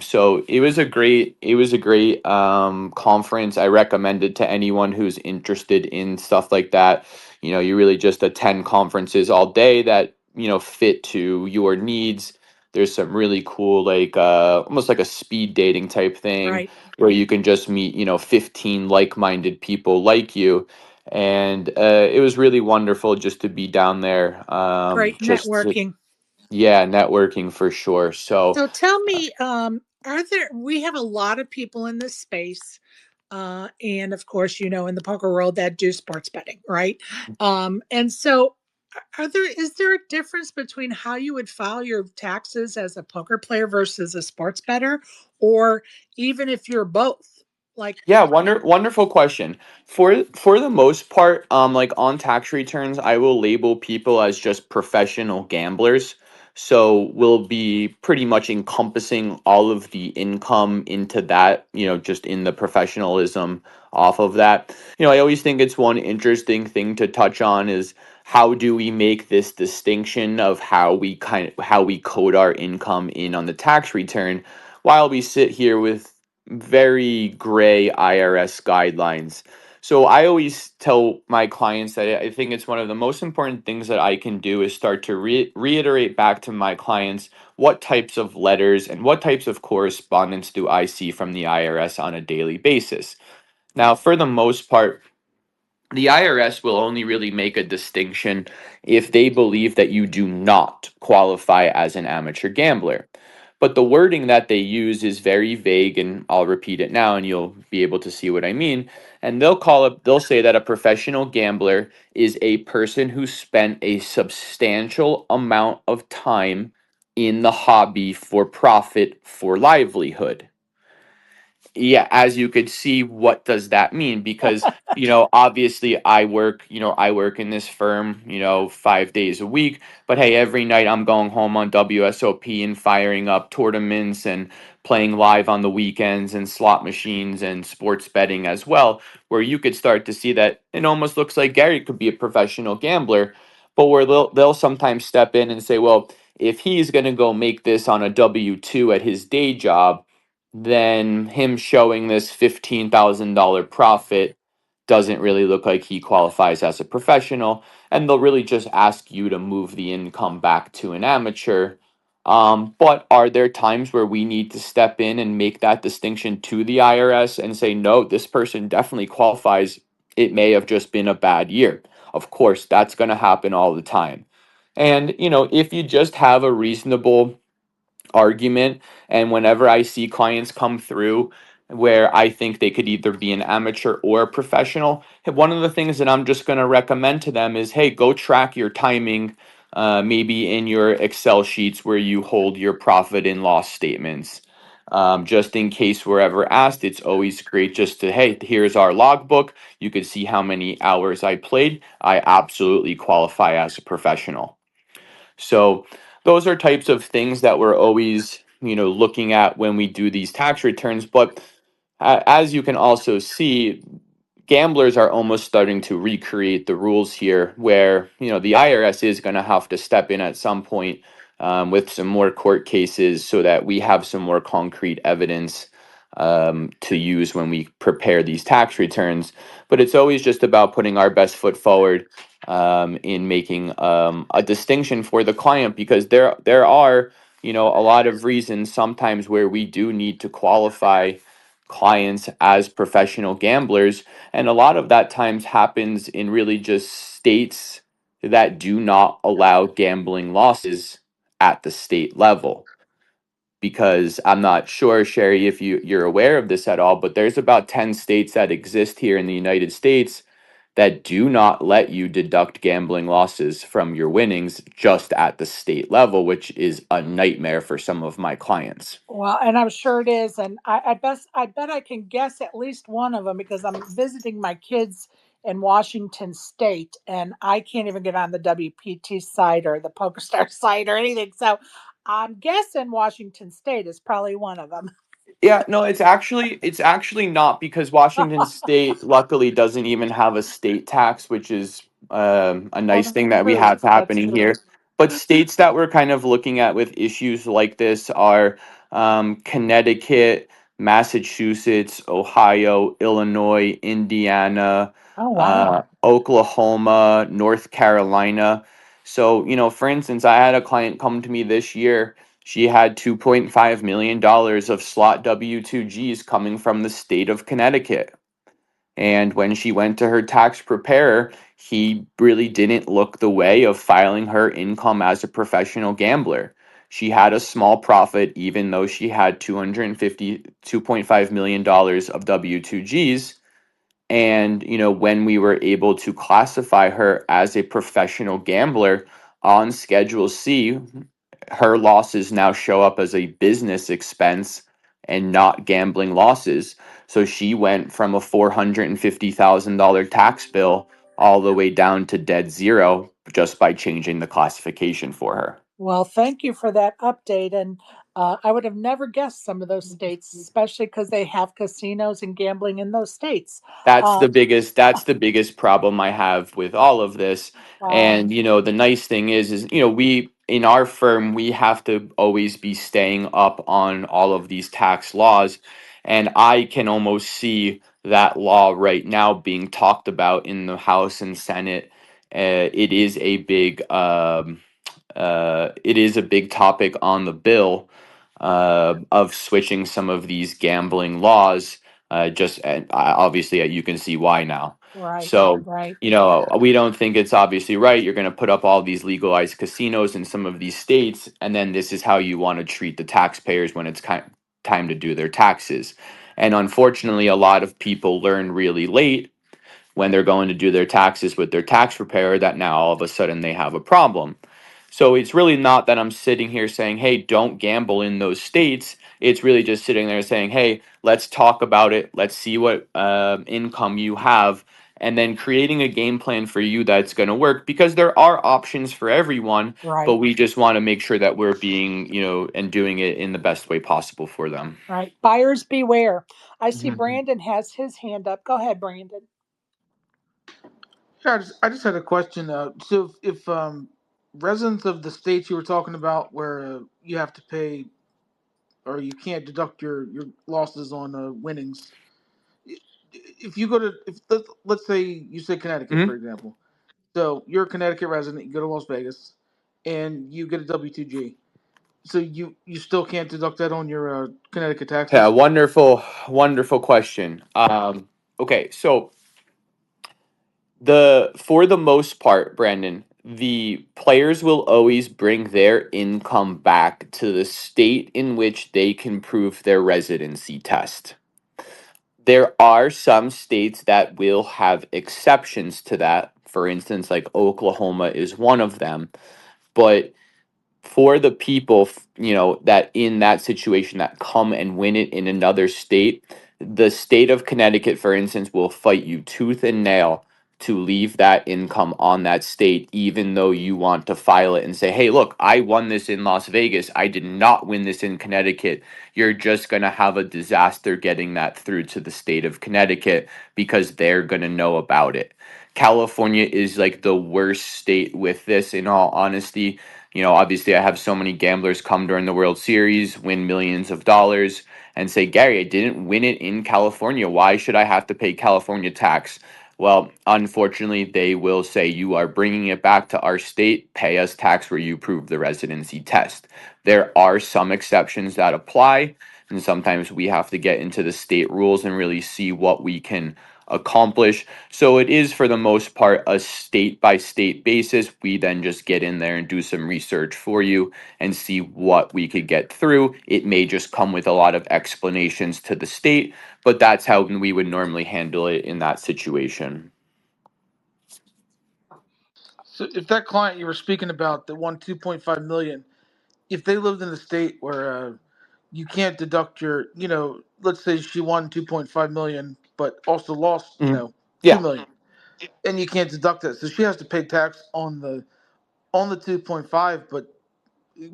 So it was a great conference. I recommend it to anyone who's interested in stuff like that. You really just attend conferences all day that fit to your needs. There's some really cool, like almost like a speed dating type thing, Right. where you can just meet 15 like-minded people like you. And it was really wonderful just to be down there, Great networking. yeah, networking for sure. So So tell me, we have a lot of people in this space, and of course, in the poker world that do sports betting, right? And so is there a difference between how you would file your taxes as a poker player versus a sports bettor, or even if you're both? Like, yeah, wonderful question. For the most part, like on tax returns, I will label people as just professional gamblers. So we'll be pretty much encompassing all of the income into that, just in the professionalism off of that. I always think it's one interesting thing to touch on is how do we make this distinction of how we code our income in on the tax return, while we sit here with very gray IRS guidelines. So I always tell my clients that I think it's one of the most important things that I can do is start to reiterate back to my clients what types of letters and what types of correspondence do I see from the IRS on a daily basis. Now, for the most part, the IRS will only really make a distinction if they believe that you do not qualify as an amateur gambler. But the wording that they use is very vague, and I'll repeat it now and you'll be able to see what I mean. And they'll say that a professional gambler is a person who spent a substantial amount of time in the hobby for profit for livelihood. yeah, as you could see, what does that mean? Because, obviously I work in this firm, 5 days a week, but hey, every night I'm going home on WSOP and firing up tournaments and playing live on the weekends and slot machines and sports betting as well, where you could start to see that it almost looks like Gary could be a professional gambler, but where they'll sometimes step in and say, well, if he's going to go make this on a W-2 at his day job, then him showing this $15,000 profit doesn't really look like he qualifies as a professional. And they'll really just ask you to move the income back to an amateur. But are there times where we need to step in and make that distinction to the IRS and say, no, this person definitely qualifies? It may have just been a bad year. Of course, that's going to happen all the time. And, if you just have a reasonable argument, and whenever I see clients come through where I think they could either be an amateur or a professional, one of the things that I'm just going to recommend to them is, hey, go track your timing, maybe in your Excel sheets where you hold your profit and loss statements. Just in case we're ever asked, it's always great just to, hey, here's our logbook. You could see how many hours I played. I absolutely qualify as a professional. So those are types of things that we're always, looking at when we do these tax returns. But as you can also see, gamblers are almost starting to recreate the rules here, where the IRS is going to have to step in at some point, with some more court cases, so that we have some more concrete evidence to use when we prepare these tax returns. But it's always just about putting our best foot forward, in making a distinction for the client, because there are a lot of reasons sometimes where we do need to qualify clients as professional gamblers, and a lot of that times happens in really just states that do not allow gambling losses at the state level. Because I'm not sure, Sherry, if you're aware of this at all, but there's about 10 states that exist here in the United States that do not let you deduct gambling losses from your winnings just at the state level, which is a nightmare for some of my clients. Well, and I'm sure it is, and I bet I can guess at least one of them because I'm visiting my kids in Washington State, and I can't even get on the WPT site or the PokerStar site or anything. So I'm guessing Washington State is probably one of them. Yeah, no, it's actually not, because Washington State luckily doesn't even have a state tax, which is a Well, nice that's thing that we true. have That's happening true. here. But states that we're kind of looking at with issues like this are Connecticut, Massachusetts, Ohio, Illinois, Indiana, Oh, wow. Oklahoma, North Carolina. So, for instance, I had a client come to me this year. She had $2.5 million of slot W-2Gs coming from the state of Connecticut. And when she went to her tax preparer, he really didn't look the way of filing her income as a professional gambler. She had a small profit, even though she had $2.5 million of W-2Gs. And, when we were able to classify her as a professional gambler on Schedule C, her losses now show up as a business expense and not gambling losses. So she went from a $450,000 tax bill all the way down to dead zero just by changing the classification for her. Well, thank you for that update. And I would have never guessed some of those states, especially because they have casinos and gambling in those states. Um, That's the biggest problem I have with all of this. wow. And the nice thing is we in our firm, we have to always be staying up on all of these tax laws, and I can almost see that law right now being talked about in the House and Senate. It is a big topic on the bill, of switching some of these gambling laws. Just and obviously, you can see why now. Right, So, right. we don't think it's obviously right. You're going to put up all these legalized casinos in some of these states, and then this is how you want to treat the taxpayers when it's time to do their taxes. And unfortunately, a lot of people learn really late when they're going to do their taxes with their tax preparer that now all of a sudden they have a problem. So it's really not that I'm sitting here saying, hey, don't gamble in those states. It's really just sitting there saying, hey, let's talk about it. Let's see what income you have, and then creating a game plan for you that's going to work, because there are options for everyone, but Right. we just want to make sure that we're being, and doing it in the best way possible for them. Right. Buyers beware. I see Mhm. Brandon has his hand up. Go ahead, Brandon. Yeah, I just had a question. So if residents of the states you were talking about where you have to pay or you can't deduct your losses on winnings, if you go to if let's say you say Connecticut for Mhm. example, so you're a Connecticut resident, you go to Las Vegas, and you get a W2G, so you still can't deduct that on your Connecticut Yeah, taxes. wonderful, wonderful question. Okay, so for the most part, Brandon, the players will always bring their income back to the state in which they can prove their residency test. There are some states that will have exceptions to that. For instance, like Oklahoma is one of them. But for the people, that in that situation that come and win it in another state, the state of Connecticut, for instance, will fight you tooth and nail to leave that income on that state, even though you want to file it and say, hey, look, I won this in Las Vegas. I did not win this in Connecticut. You're just going to have a disaster getting that through to the state of Connecticut, because they're going to know about it. California is like the worst state with this, in all honesty. Obviously, I have so many gamblers come during the World Series, win millions of dollars, and say, Gary, I didn't win it in California. Why should I have to pay California tax? Well, unfortunately, they will say, you are bringing it back to our state, pay us tax where you prove the residency test. There are some exceptions that apply, and sometimes we have to get into the state rules and really see what we can accomplish. So it is, for the most part, a state by state basis. We then just get in there and do some research for you and see what we could get through. It may just come with a lot of explanations to the state, but that's how we would normally handle it in that situation. So if that client you were speaking about that won 2.5 million, if they lived in a state where you can't deduct your, let's say she won 2.5 million, but also lost, Mhm. 2 Yeah, million, and you can't deduct that, so she has to pay tax on the 2.5,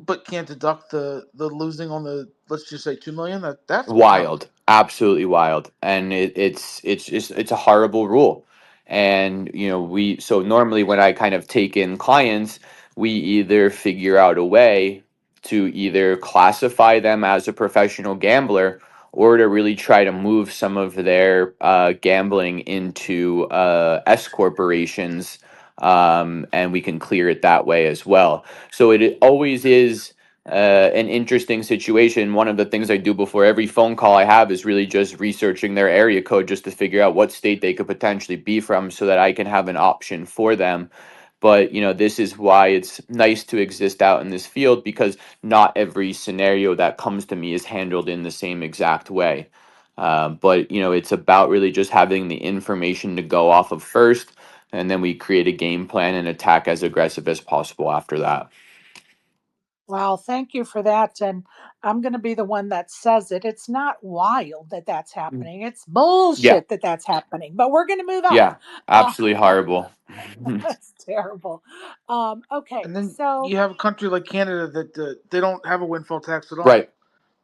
but can't deduct the losing on the, let's just say 2 million. That's tough. wild, absolutely wild, and it's a horrible rule. And we so normally when I kind of take in clients, we either figure out a way to either classify them as a professional gambler, or to really try to move some of their gambling into S corporations, and we can clear it that way as well. So it always is an interesting situation. One of the things I do before every phone call I have is really just researching their area code, just to figure out what state they could potentially be from, so that I can have an option for them. But this is why it's nice to exist out in this field, because not every scenario that comes to me is handled in the same exact way. But it's about really just having the information to go off of first, and then we create a game plan and attack as aggressive as possible after that. Wow, thank you for that. And I'm going to be the one that says it. It's not wild that that's Mm. happening. It's Yeah. bullshit that that's happening. But we're going to move on. Yeah, absolutely horrible. That's terrible. Okay, And then so you have a country like Canada that they don't have a windfall tax at all. Right.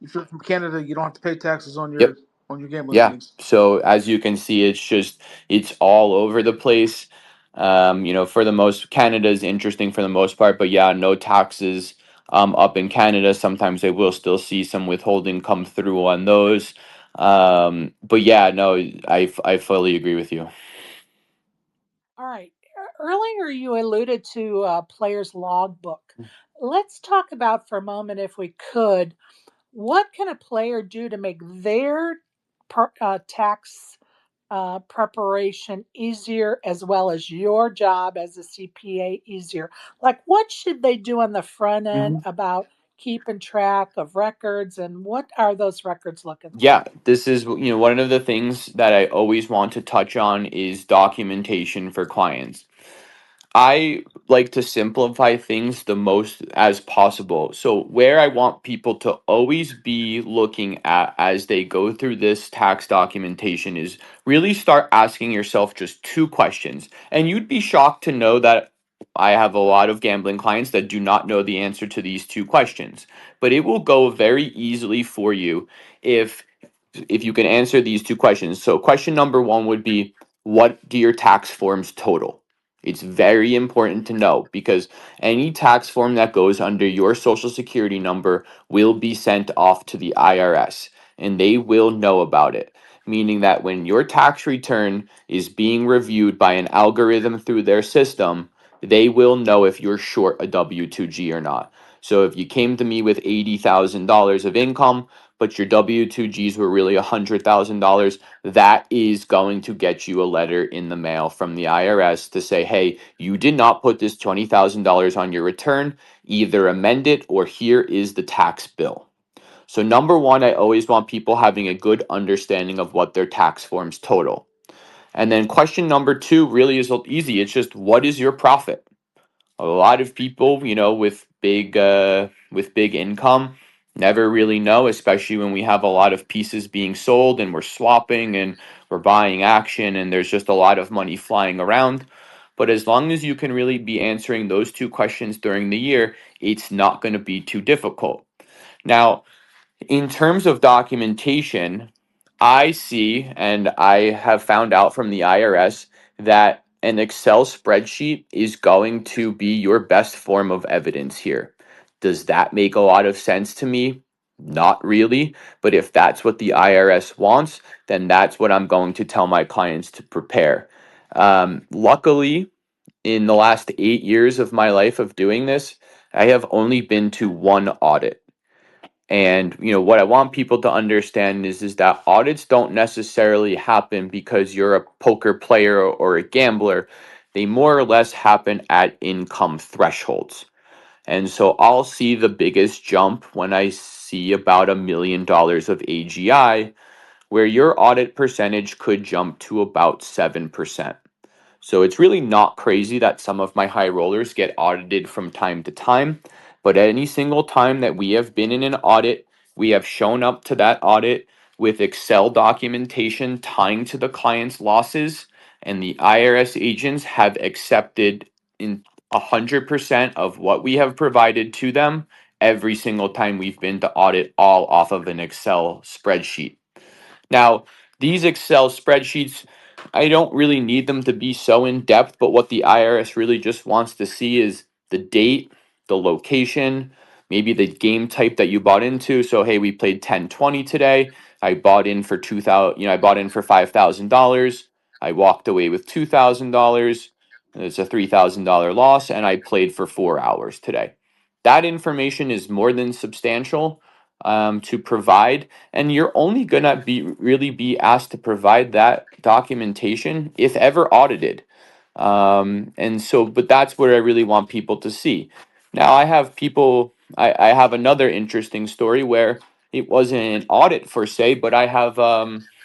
If you're from Canada, you don't have to pay taxes on Yep. your gambling Yeah. winnings. So as you can see, it's all over the place. For the most, Canada's interesting for the most part, but yeah, no taxes up in Canada. Sometimes they will still see some withholding come through on those. But yeah, no, I fully agree with you. all right. Earlier, you alluded to player's logbook. Let's talk about for a moment, if we could, what can a player do to make their tax preparation easier, as well as your job as a CPA easier? Like, what should they do on the front end Mhm. about keeping track of records, and what are those records looking like? Yeah, this is, one of the things that I always want to touch on is documentation for clients. I like to simplify things the most as possible. So, where I want people to always be looking at as they go through this tax documentation is really start asking yourself just two questions. And you'd be shocked to know that I have a lot of gambling clients that do not know the answer to these two questions. But it will go very easily for you if you can answer these two questions. So, question number one would be, what do your tax forms total? It's very important to know because any tax form that goes under your social security number will be sent off to the IRS and they will know about it. Meaning that when your tax return is being reviewed by an algorithm through their system, they will know if you're short a W 2G or not. So if you came to me with $80,000 of income, but your W 2Gs were really $100,000, that is going to get you a letter in the mail from the IRS to say, hey, you did not put this $20,000 on your return, either amend it or here is the tax bill. So, number one, I always want people having a good understanding of what their tax forms total. And then question number two really is easy. It's just, what is your profit? A lot of people, with big income never really know, especially when we have a lot of pieces being sold and we're swapping and we're buying action and there's just a lot of money flying around. But as long as you can really be answering those two questions during the year, it's not going to be too difficult. Now, in terms of documentation, I see and I have found out from the IRS that an Excel spreadsheet is going to be your best form of evidence here. Does that make a lot of sense to me? Not really, but if that's what the IRS wants, then that's what I'm going to tell my clients to prepare. Luckily, in the last 8 years of my life of doing this, I have only been to one audit. And what I want people to understand is that audits don't necessarily happen because you're a poker player or a gambler. They more or less happen at income thresholds. And so I'll see the biggest jump when I see about $1 million of AGI, where your audit percentage could jump to about 7%. So it's really not crazy that some of my high rollers get audited from time to time. But any single time that we have been in an audit, we have shown up to that audit with Excel documentation tying to the client's losses, and the IRS agents have accepted in 100% of what we have provided to them every single time we've been to audit, all off of an Excel spreadsheet. Now, these Excel spreadsheets, I don't really need them to be so in depth, but what the IRS really just wants to see is the date, the location, maybe the game type that you bought into. So, hey, we played 10-20 today. I bought in for 2000, I bought in for $5,000. I walked away with $2,000. It's a $3,000 loss and I played for 4 hours today. That information is more than substantial to provide, and you're only gonna be asked to provide that documentation if ever audited. And so, but that's what I really want people to see. Now, I have another interesting story where it wasn't an audit per se, but I have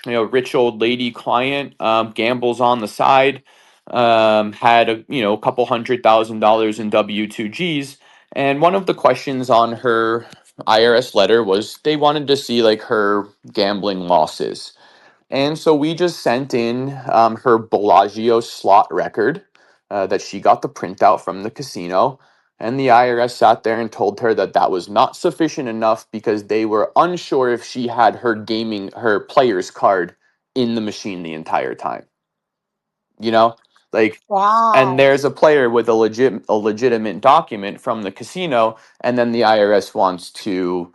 rich old lady client, gambles on the side, had a couple $100,000 in W2Gs, and one of the questions on her IRS letter was they wanted to see like her gambling losses. And so we just sent in her Bellagio slot record that she got the printout from the casino. And the IRS sat there and told her that that was not sufficient enough because they were unsure if she had her player's card in the machine the entire time. You know, like, and Wow. there's a player with a legitimate document from the casino, and then the IRS wants to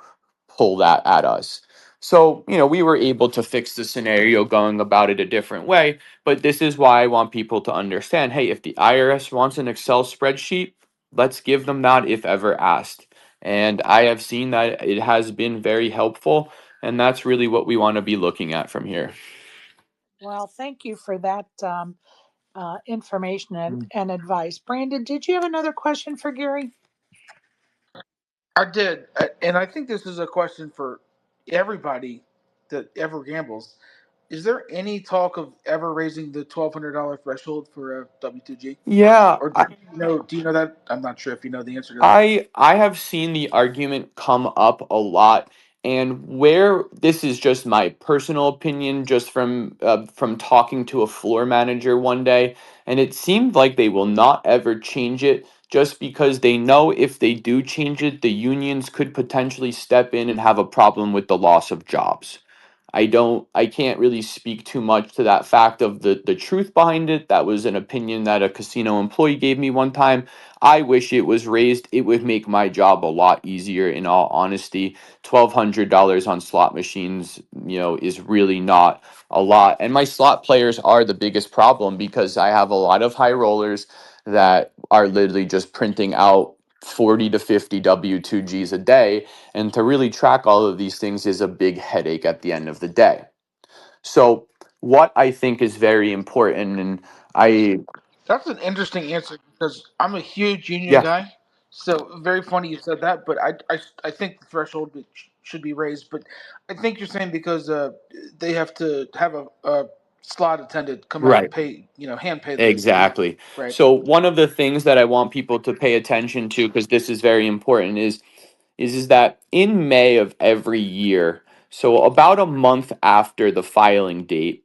pull that at us. So, we were able to fix the scenario going about it a different way, but this is why I want people to understand, hey, if the IRS wants an Excel spreadsheet, let's give them that if ever asked. And I have seen that it has been very helpful, and that's really what we want to be looking at from here. Well, thank you for that information and advice. Brandon, did you have another question for Gary? I did, and I think this is a question for everybody that ever gambles. is there any talk of ever raising the $1,200 threshold for a W2G? Yeah, Or do you know that? I'm not sure if you know the answer to that. I have seen the argument come up a lot, and where this is just my personal opinion, just from talking to a floor manager one day, and it seemed like they will not ever change it, just because they know if they do change it, the unions could potentially step in and have a problem with the loss of jobs. I can't really speak too much to that fact of the truth behind it. That was an opinion that a casino employee gave me one time. I wish it was raised. It would make my job a lot easier, in all honesty. $1,200 on slot machines, is really not a lot. And my slot players are the biggest problem because I have a lot of high rollers that are literally just printing out 40 to 50 W2Gs a day, and to really track all of these things is a big headache at the end of the day. So, what I think is very important, and I, That's an interesting answer because I'm a huge union yeah, guy. So very funny you said that, but I think the threshold should be raised. But I think you're saying because they have to have a slot attendant come out and right. pay, hand pay the money, Exactly. right? So one of the things that I want people to pay attention to, because this is very important, is that in May of every year, so about a month after the filing date,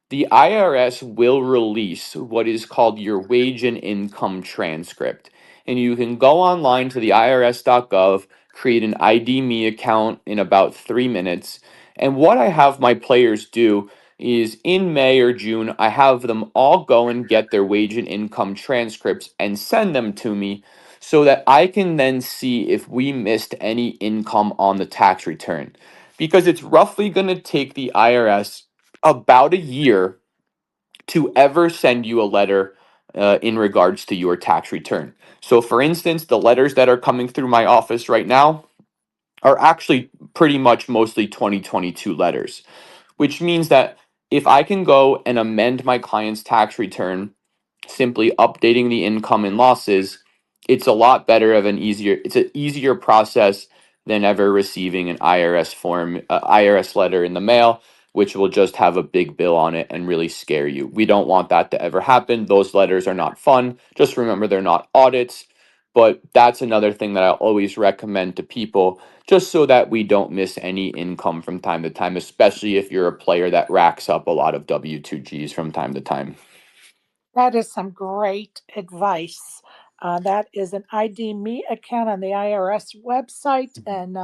the IRS will release what is called your wage and income transcript. And you can go online to the irs.gov, create an ID Me account in about 3 minutes. And what I have my players do is in May or June, I have them all go and get their wage and income transcripts and send them to me so that I can then see if we missed any income on the tax return. Because it's roughly going to take the IRS about a year to ever send you a letter in regards to your tax return. So, for instance, the letters that are coming through my office right now are actually pretty much mostly 2022 letters, which means that if I can go and amend my client's tax return, simply updating the income and losses, it's a lot better of an easier, it's an easier process than ever receiving an IRS letter in the mail, which will just have a big bill on it and really scare you. We don't want that to ever happen. Those letters are not fun. Just remember they're not audits. But that's another thing that I always recommend to people, just so that we don't miss any income from time to time, especially if you're a player that racks up a lot of W2Gs from time to time. That is some great advice. That is an ID Me account on the IRS website, and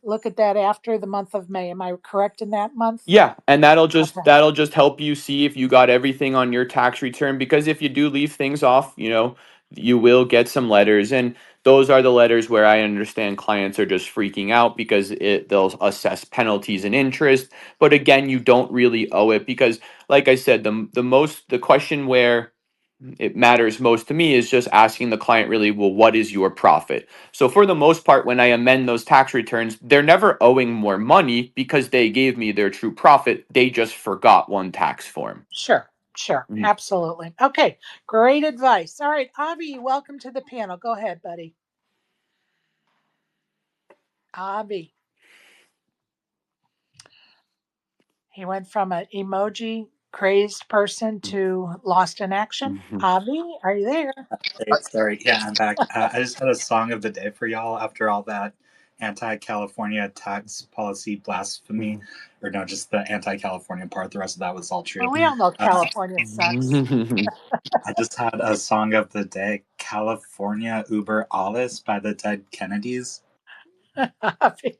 look at that after the month of May. Am I correct in that month? Yeah, and that'll just Okay. that'll just help you see if you got everything on your tax return, because if you do leave things off, you will get some letters, and those are the letters where I understand clients are just freaking out because they'll assess penalties and interest, but again, you don't really owe it because, like I said, the question where it matters most to me is just asking the client really, well, what is your profit? So for the most part, when I amend those tax returns, they're never owing more money because they gave me their true profit. They just forgot one tax form. Sure, sure, Mhm. absolutely. Okay, great advice. All right, Avi, welcome to the panel. Go ahead, buddy. Avi. He went from an emoji crazed person to lost in action. Mhm. Avi, are you there? I, Hey, sorry. Yeah, I'm back. I just had a song of the day for y'all after all that anti-California tax policy blasphemy, Mhm. or no, just the anti-California part. The rest of that was all true. Well, we all know Uh, California sucks. I just had a song of the day, California Uber Alles by the Dead Kennedys. Avi.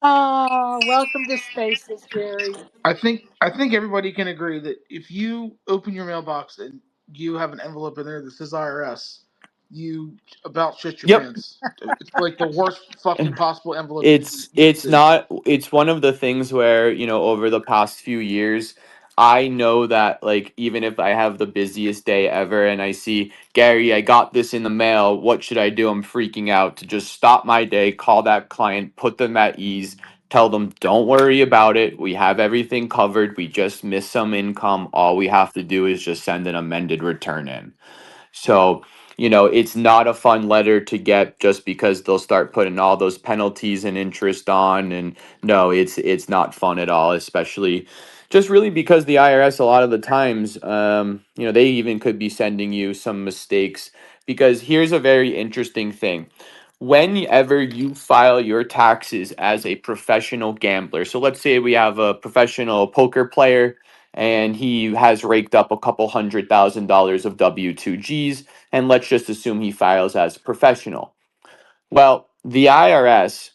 Oh, welcome to Spaces, Gary. I think everybody can agree that if you open your mailbox and you have an envelope in there that says IRS, you about shit your Yep. pants. It's like the worst fucking possible envelope you could It's see. not, it's one of the things where, over the past few years, I know that, like, even if I have the busiest day ever and I see, Gary, I got this in the mail, what should I do? I'm freaking out, to just stop my day, call that client, put them at ease, tell them don't worry about it, we have everything covered, we just missed some income, all we have to do is just send an amended return in. So, it's not a fun letter to get just because they'll start putting all those penalties and interest on. And no, it's not fun at all, especially just really because the IRS a lot of the times, they even could be sending you some mistakes. Because here's a very interesting thing. Whenever you file your taxes as a professional gambler, so let's say we have a professional poker player and he has raked up a couple $100,000 of W-2Gs, and let's just assume he files as a professional. Well, the IRS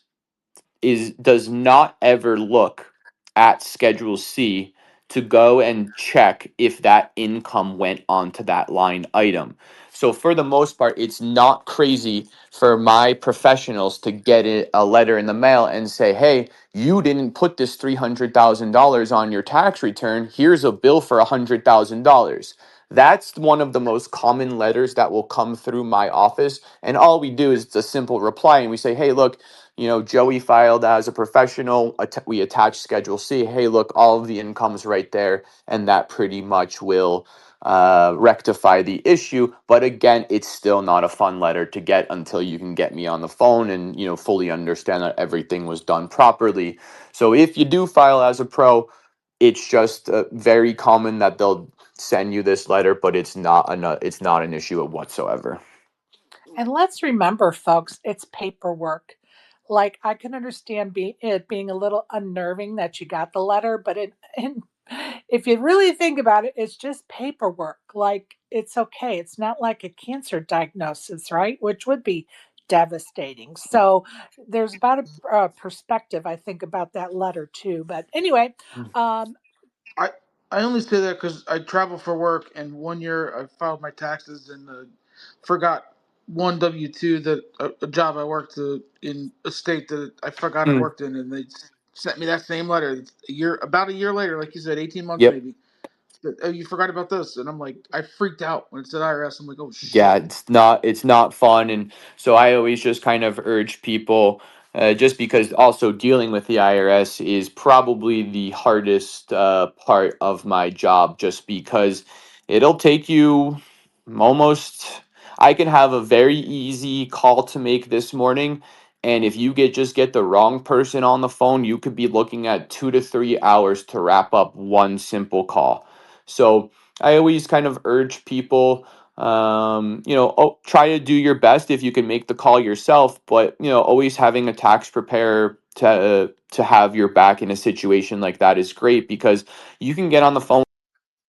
does not ever look at Schedule C to go and check if that income went onto that line item. So for the most part, it's not crazy for my professionals to get a letter in the mail and say, "Hey, you didn't put this $300,000 on your tax return. Here's a bill for $100,000." That's one of the most common letters that will come through my office. And all we do is it's a simple reply and we say, "Hey, look, Joey filed as a professional. We attach Schedule C. Hey, look, all of the income's right there." And that pretty much will rectify the issue. But again, it's still not a fun letter to get until you can get me on the phone and, fully understand that everything was done properly. So if you do file as a pro, it's just very common that they'll send you this letter, but it's not an issue whatsoever. And let's remember, folks, it's paperwork. Like, I can understand it being a little unnerving that you got the letter, but if you really think about it, it's just paperwork. Like, it's okay. It's not like a cancer diagnosis, right? Which would be devastating. So there's about a perspective, I think, about that letter too. But anyway, um, I I only say that because I travel for work, and one year I filed my taxes and forgot one W-2 that a job I worked in a state that I forgot I Mm, worked in, and they sent me that same letter about a year later, like you said, 18 months yep. maybe. That, oh, you forgot about this, and I'm like, I freaked out when it said IRS. I'm like, oh Yeah, shit. it's not fun. And so I always just kind of urge people, just because also dealing with the IRS is probably the hardest part of my job, just because it'll take you almost, I can have a very easy call to make this morning, and if you get the wrong person on the phone, you could be looking at 2 to 3 hours to wrap up one simple call. So I always kind of urge people, try to do your best if you can make the call yourself, but always having a tax preparer to have your back in a situation like that is great, because you can get on the phone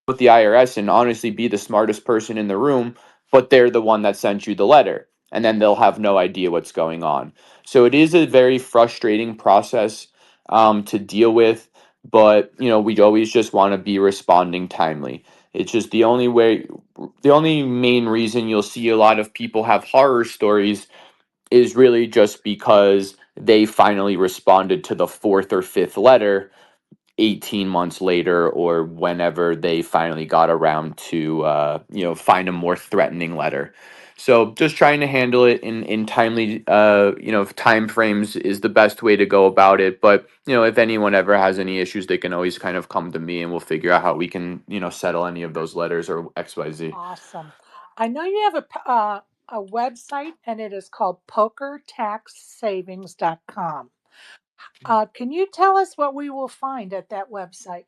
with the IRS and honestly be the smartest person in the room, but they're the one that sent you the letter, and then they'll have no idea what's going on. So it is a very frustrating process to deal with, but we always just want to be responding timely. It's just the only main reason you'll see a lot of people have horror stories is really just because they finally responded to the fourth or fifth letter 18 months later, or whenever they finally got around to find a more threatening letter. So just trying to handle it in timely time frames is the best way to go about it. But if anyone ever has any issues, they can always kind of come to me and we'll figure out how we can settle any of those letters or XYZ. awesome. I know you have a website, and it is called pokertaxsavings.com. Can you tell us what we will find at that website?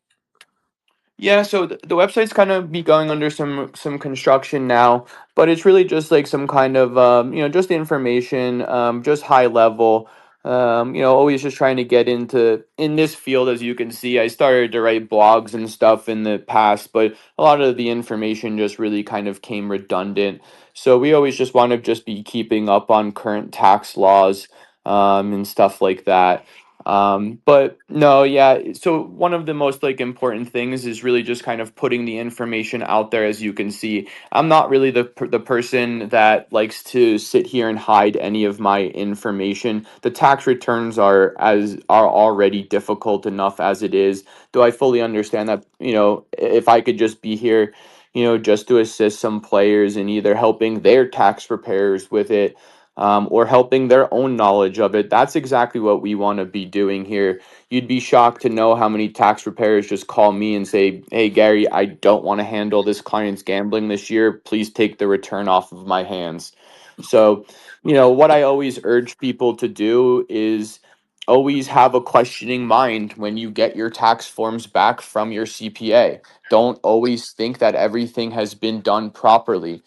Yeah, so the website's kind of be going under some construction now, but it's really just like some kind of just information, just high level. Always just trying to get into in this field. As you can see, I started to write blogs and stuff in the past, but a lot of the information just really kind of came redundant. So we always just want to just be keeping up on current tax laws and stuff like that. But no, yeah. So one of the most like important things is really just kind of putting the information out there. As you can see, I'm not really the person that likes to sit here and hide any of my information. The tax returns are already difficult enough as it is. Do I fully understand that, if I could just be here, just to assist some players in either helping their tax preparers with it, or helping their own knowledge of it. That's exactly what we want to be doing here. You'd be shocked to know how many tax preparers just call me and say, "Hey, Gary, I don't want to handle this client's gambling this year. Please take the return off of my hands." So, what I always urge people to do is always have a questioning mind when you get your tax forms back from your CPA. Don't always think that everything has been done properly.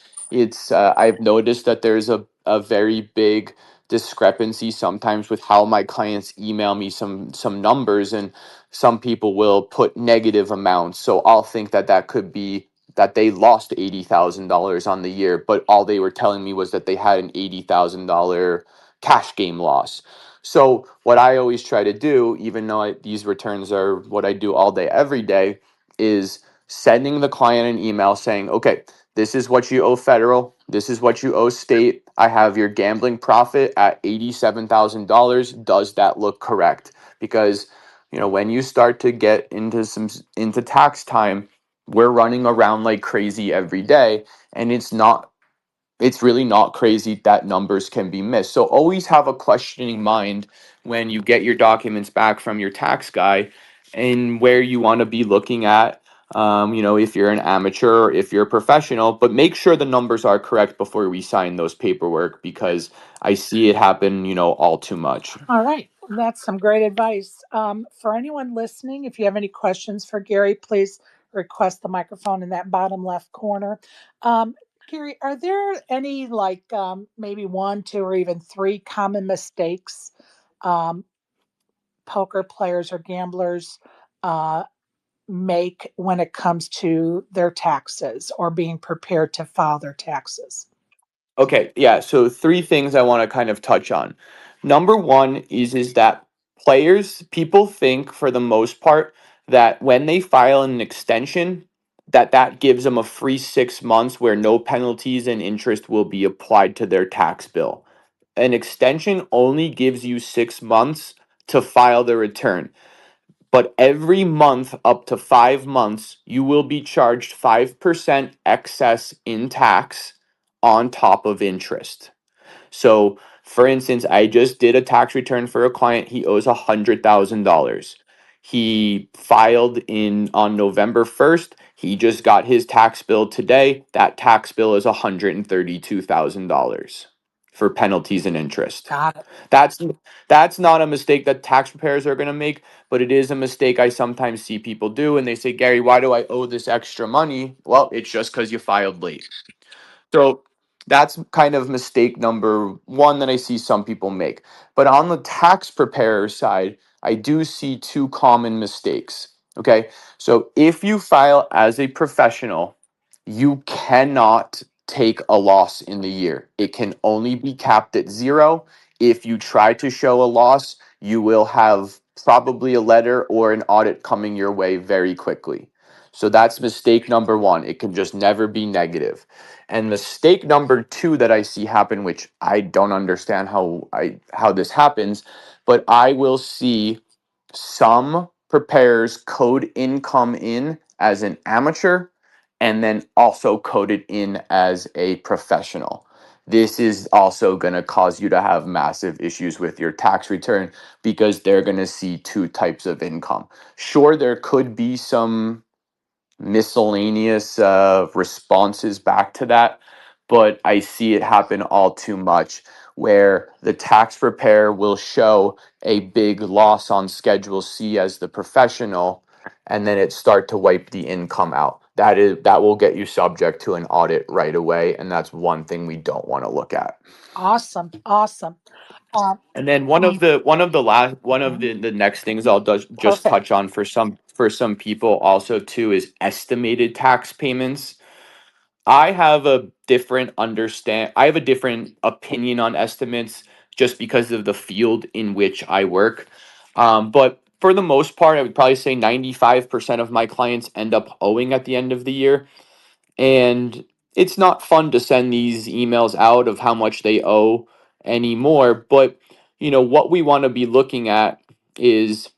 I've noticed that there's a very big discrepancy sometimes with how my clients email me some numbers, and some people will put negative amounts, so I'll think that that could be that they lost $80,000 on the year, but all they were telling me was that they had an $80,000 cash game loss. So what I always try to do, even though these returns are what I do all day every day, is sending the client an email saying, "Okay, this is what you owe federal. This is what you owe state. I have your gambling profit at $87,000. Does that look correct?" Because when you start to get into tax time, we're running around like crazy every day, and it's really not crazy that numbers can be missed. So always have a questioning mind when you get your documents back from your tax guy, and where you want to be looking at, if you're an amateur or if you're a professional, but make sure the numbers are correct before we sign those paperwork, because I see it happen, all too much. All right, that's some great advice. For anyone listening, if you have any questions for Gary, please request the microphone in that bottom left corner. Um, Gary, are there any like maybe one, two, or even three common mistakes um, poker players or gamblers uh, make when it comes to their taxes or being prepared to file their taxes? Okay, yeah. So three things I want to kind of touch on. Number one is that people think for the most part that when they file an extension, that gives them a free 6 months where no penalties and interest will be applied to their tax bill. An extension only gives you 6 months to file the return, but every month up to 5 months, you will be charged 5% excess in tax on top of interest. So, for instance, I just did a tax return for a client. He owes $100,000. He filed in on November 1st. He just got his tax bill today. That tax bill is $132,000 for penalties and interest. Got it. That's that's not a mistake that tax preparers are going to make, but it is a mistake I sometimes see people do, and they say, "Gary, why do I owe this extra money?" Well, it's just because you filed late. So that's kind of mistake number one that I see some people make. But on the tax preparer side, I do see two common mistakes. Okay. So if you file as a professional, you cannot take a loss in the year. It can only be capped at zero. If you try to show a loss, you will have probably a letter or an audit coming your way very quickly. So that's mistake number one. It can just never be negative. And mistake number two that I see happen, which I don't understand how this happens, but I will see some preparers code income in as an amateur and then also code it in as a professional. This is also going to cause you to have massive issues with your tax return, because they're going to see two types of income. Sure, there could be some miscellaneous responses back to that, but I see it happen all too much, where the tax preparer will show a big loss on Schedule C as the professional, and then it start to wipe the income out. That will get you subject to an audit right away, and that's one thing we don't want to look at. Awesome. Awesome. Um, And then one of mhm, the next things I'll just perfect. touch on for some people also too is estimated tax payments. I have a different opinion on estimates, just because of the field in which I work. But for the most part, I would probably say 95% of my clients end up owing at the end of the year. And it's not fun to send these emails out of how much they owe anymore. But, what we want to be looking at is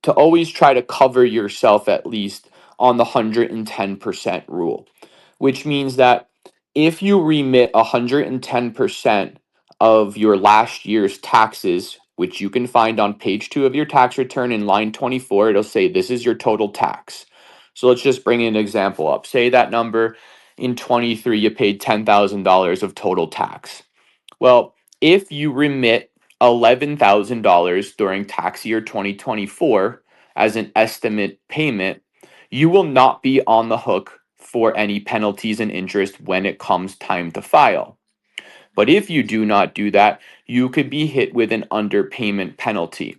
to always try to cover yourself at least on the 110% rule, which means that if you remit 110% of your last year's taxes, which you can find on page 2 of your tax return in line 24. It'll say this is your total tax. So let's just bring an example up. Say that number in 23, you paid $10,000 of total tax. Well, if you remit $11,000 during tax year 2024 as an estimate payment, you will not be on the hook for any penalties and interest when it comes time to file. But if you do not do that, you could be hit with an underpayment penalty.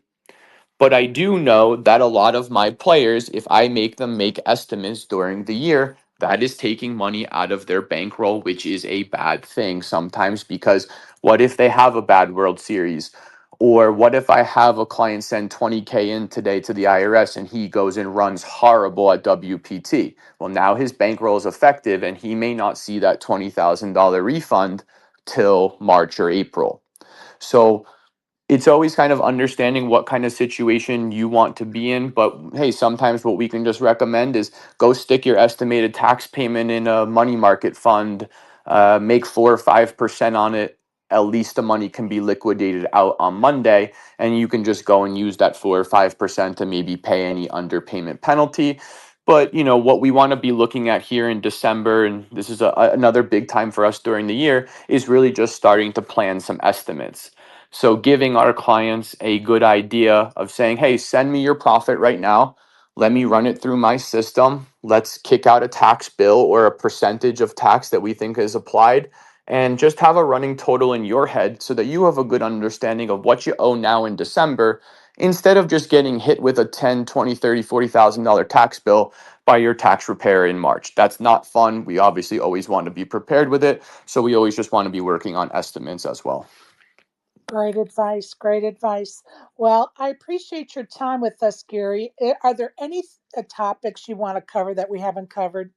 But I do know that a lot of my players, if I make them make estimates during the year, that is taking money out of their bankroll, which is a bad thing sometimes, because what if they have a bad World Series? Or what if I have a client send 20K in today to the IRS and he goes and runs horrible at WPT? Well, now his bankroll is effective and he may not see that $20,000 refund till March or April. So it's always kind of understanding what kind of situation you want to be in. But hey, sometimes what we can just recommend is go stick your estimated tax payment in a money market fund, make 4 or 5% on it. At least the money can be liquidated out on Monday, and you can just go and use that 4 or 5% to maybe pay any underpayment penalty. But you know what we want to be looking at here in December, and this is another big time for us during the year, is really just starting to plan some estimates. So giving our clients a good idea of saying, hey, send me your profit right now. Let me run it through my system. Let's kick out a tax bill or a percentage of tax that we think is applied, and just have a running total in your head so that you have a good understanding of what you owe now in December, instead of just getting hit with a 10, 20, 30, $40,000 tax bill by your tax preparer in March. That's not fun. We obviously always want to be prepared with it. So we always just want to be working on estimates as well. Great advice. Great advice. Well, I appreciate your time with us, Gary. Are there any topics you want to cover that we haven't covered?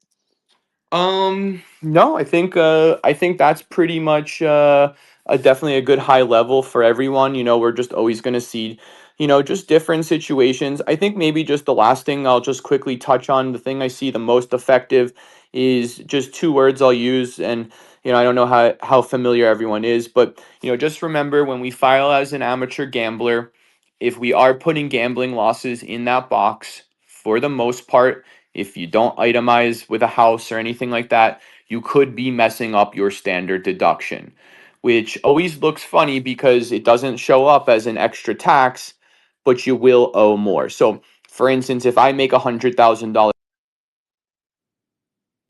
No, I think that's pretty much definitely a good high level for everyone. You know, we're just always going to see, you know, just different situations. I think maybe just the last thing I'll just quickly touch on, the thing I see the most effective is just 2 words I'll use. And you know, I don't know how familiar everyone is, but you know, just remember when we file as an amateur gambler, if we are putting gambling losses in that box, for the most part, if you don't itemize with a house or anything like that, you could be messing up your standard deduction, which always looks funny because it doesn't show up as an extra tax, but you will owe more. So, for instance, if I make $100,000,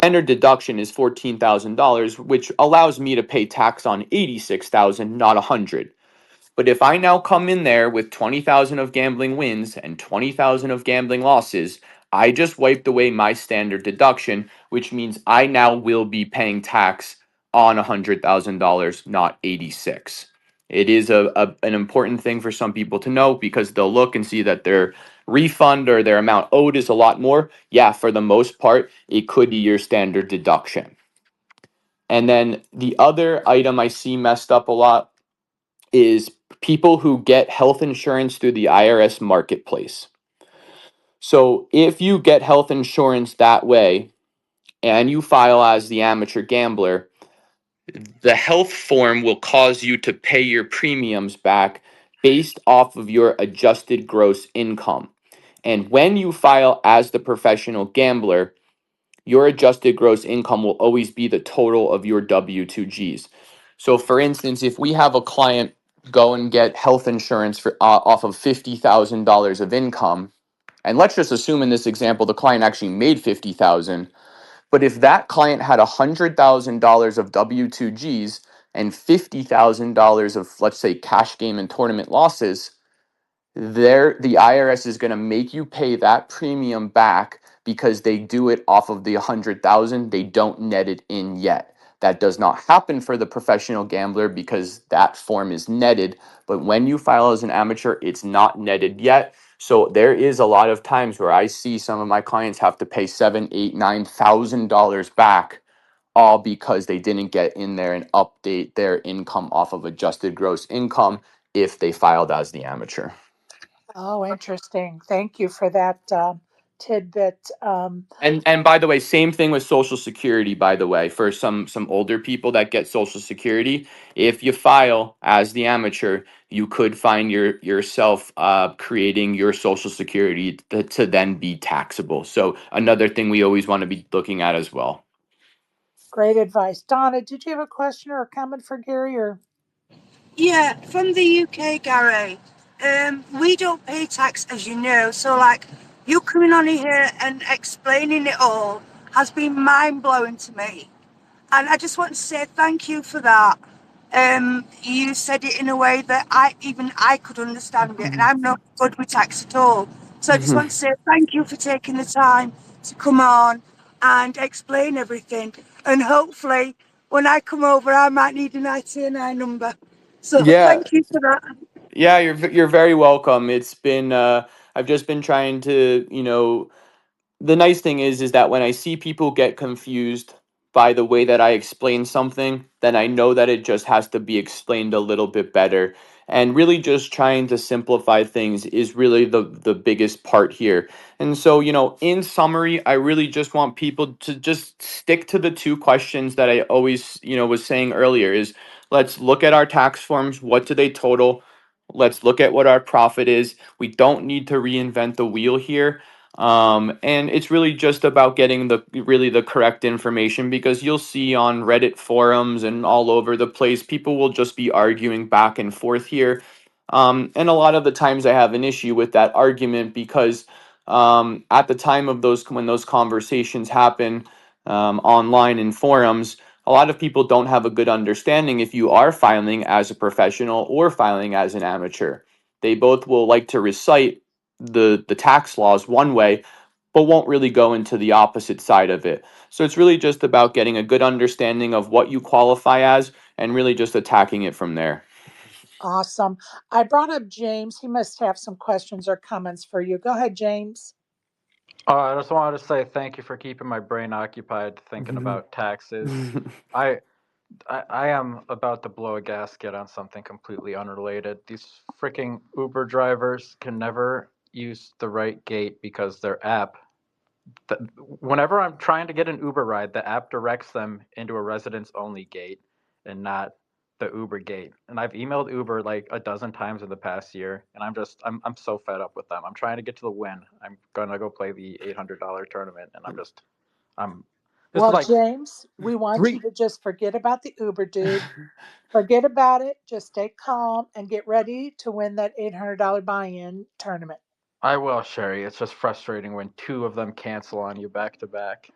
standard deduction is $14,000, which allows me to pay tax on 86,000, not 100. But if I now come in there with 20,000 of gambling wins and 20,000 of gambling losses, I just wiped away my standard deduction, which means I now will be paying tax on $100,000, not 86. It is an important thing for some people to know because they'll look and see that their refund or their amount owed is a lot more. Yeah, for the most part, it could be your standard deduction. And then the other item I see messed up a lot is people who get health insurance through the IRS marketplace. So if you get health insurance that way and you file as the amateur gambler, the health form will cause you to pay your premiums back based off of your adjusted gross income. And when you file as the professional gambler, your adjusted gross income will always be the total of your W-2Gs. So, for instance, if we have a client go and get health insurance for off of $50,000 of income, and let's just assume in this example the client actually made $50,000, but if that client had $100,000 of W-2Gs and $50,000 of, let's say, cash game and tournament losses, the IRS is going to make you pay that premium back because they do it off of the 100,000. They don't net it in yet. That does not happen for the professional gambler because that form is netted. But when you file as an amateur, it's not netted yet. So there is a lot of times where I see some of my clients have to pay $7, $8, $9,000 back, all because they didn't get in there and update their income off of adjusted gross income if they filed as the amateur. Oh, interesting. Thank you for that tidbit. And by the way, same thing with Social Security, by the way, for some older people that get Social Security. If you file as the amateur, you could find yourself creating your Social Security to then be taxable. So another thing we always want to be looking at as well. Great advice. Donna, did you have a question or a comment for Gary? Or Yeah, from the UK, Gary. We don't pay tax, as you know. So, like, you coming on here and explaining it all has been mind blowing to me. And I just want to say thank you for that. You said it in a way that I could understand it, and I'm not good with tax at all. So I just want to say thank you for taking the time to come on and explain everything. And hopefully, when I come over, I might need an ITNI number. So Yeah, thank you for that. yeah, you're very welcome. It's been I've just been trying to, the nice thing is that when I see people get confused by the way that I explain something, then I know that it just has to be explained a little bit better. And really just trying to simplify things is really the biggest part here. And so, in summary, I really just want people to just stick to the two questions that I always, was saying earlier is let's look at our tax forms. What do they total? Let's look at what our profit is. We don't need to reinvent the wheel here, and it's really just about getting the correct information, because you'll see on Reddit forums and all over the place, people will just be arguing back and forth here. And a lot of the times I have an issue with that argument because at the time of when those conversations happen online in forums, a lot of people don't have a good understanding if you are filing as a professional or filing as an amateur. They both will like to recite the tax laws one way, but won't really go into the opposite side of it. So it's really just about getting a good understanding of what you qualify as and really just attacking it from there. awesome. I brought up James. He must have some questions or comments for you. Go ahead, James. I just wanted to say thank you for keeping my brain occupied thinking about taxes. I, I am about to blow a gasket on something completely unrelated. These freaking Uber drivers can never use the right gate because their app. Whenever I'm trying to get an Uber ride, the app directs them into a residents only gate and not the Uber gate. And I've emailed Uber like a dozen times in the past year, and I'm so fed up with them. I'm trying to get to the win. I'm gonna go play the $800 tournament, and I'm this is Well, like James, we want you three. to just forget about the Uber dude. Forget about it. Just stay calm and get ready to win that $800 buy-in tournament. I will, Sherry. It's just frustrating when two of them cancel on you back to back.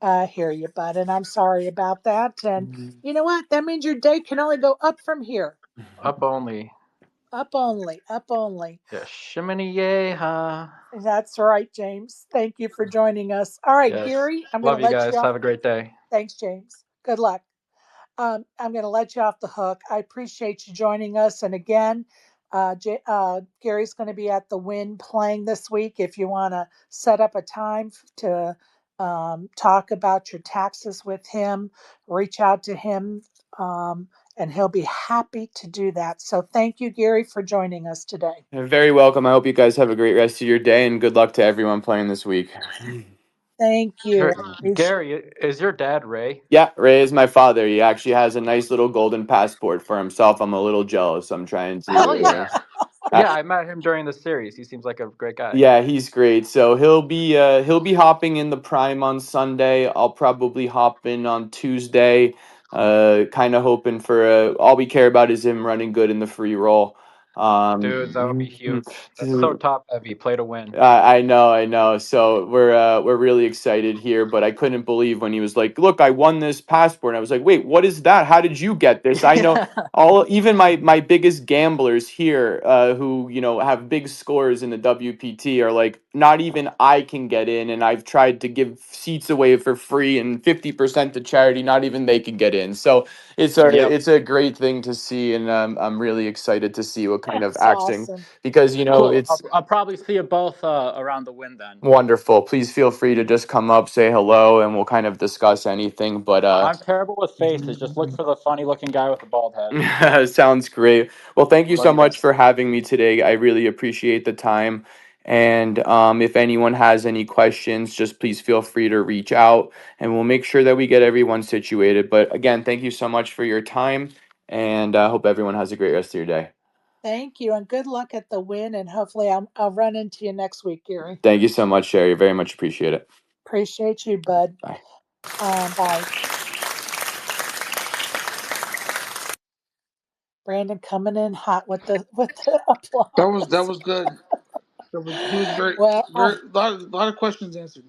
I hear you, bud, and I'm sorry about that. And you know what? That means your day can only go up from here. Up only. Up only, up only. Yeah, shiminy yay, huh? That's right, James. Thank you for joining us. All right, Yes. Gary, I'm going Love to you let you guys. off. Have a great day. Thanks, James. Good luck. I'm going to let you off the hook. I appreciate you joining us. And again, Gary's going to be at the Win playing this week. If you want to set up a time to talk about your taxes with him, reach out to him, and he'll be happy to do that. So thank you, Gary, for joining us today. You're very welcome. I hope you guys have a great rest of your day, and good luck to everyone playing this week. Thank you. I appreciate. Gary, is your dad Ray? Yeah, Ray is my father. He actually has a nice little golden passport for himself. I'm a little jealous. I'm trying Hell to. yeah. Yeah, I met him during the series. He seems like a great guy. Yeah, he's great. So he'll be hopping in the Prime on Sunday. I'll probably hop in on Tuesday. Kind of hoping for all we care about is him running good in the free roll. Dude, that would be huge. That's so Um, top heavy. Play to win. I know, I know. So we're really excited here, but I couldn't believe when he was like, "Look, I won this passport." And I was like, "Wait, what is that? How did you get this?" I know even my biggest gamblers here, who have big scores in the WPT, are like, not even I can get in, and I've tried to give seats away for free and 50% to charity. Not even they can get in. So Yep. it's a great thing to see, and I'm really excited to see what kind of That's acting, awesome. because Cool. it's I'll probably see you both around the win then. wonderful. Please feel free to just come up, say hello, and we'll kind of discuss anything. But I'm terrible with faces. Just look for the funny looking guy with the bald head. sounds great. Well, thank you Love so you much guys. for having me today. I really appreciate the time. And if anyone has any questions, just please feel free to reach out and we'll make sure that we get everyone situated. But again, thank you so much for your time and I hope everyone has a great rest of your day. Thank you, and good luck at the win. And hopefully, I'll run into you next week, Gary. Thank you so much, Sherry. Very much appreciate it. Appreciate you, bud. Bye. Bye. Brandon coming in hot with the applause. That was good. He was very Well, very lot of questions answered.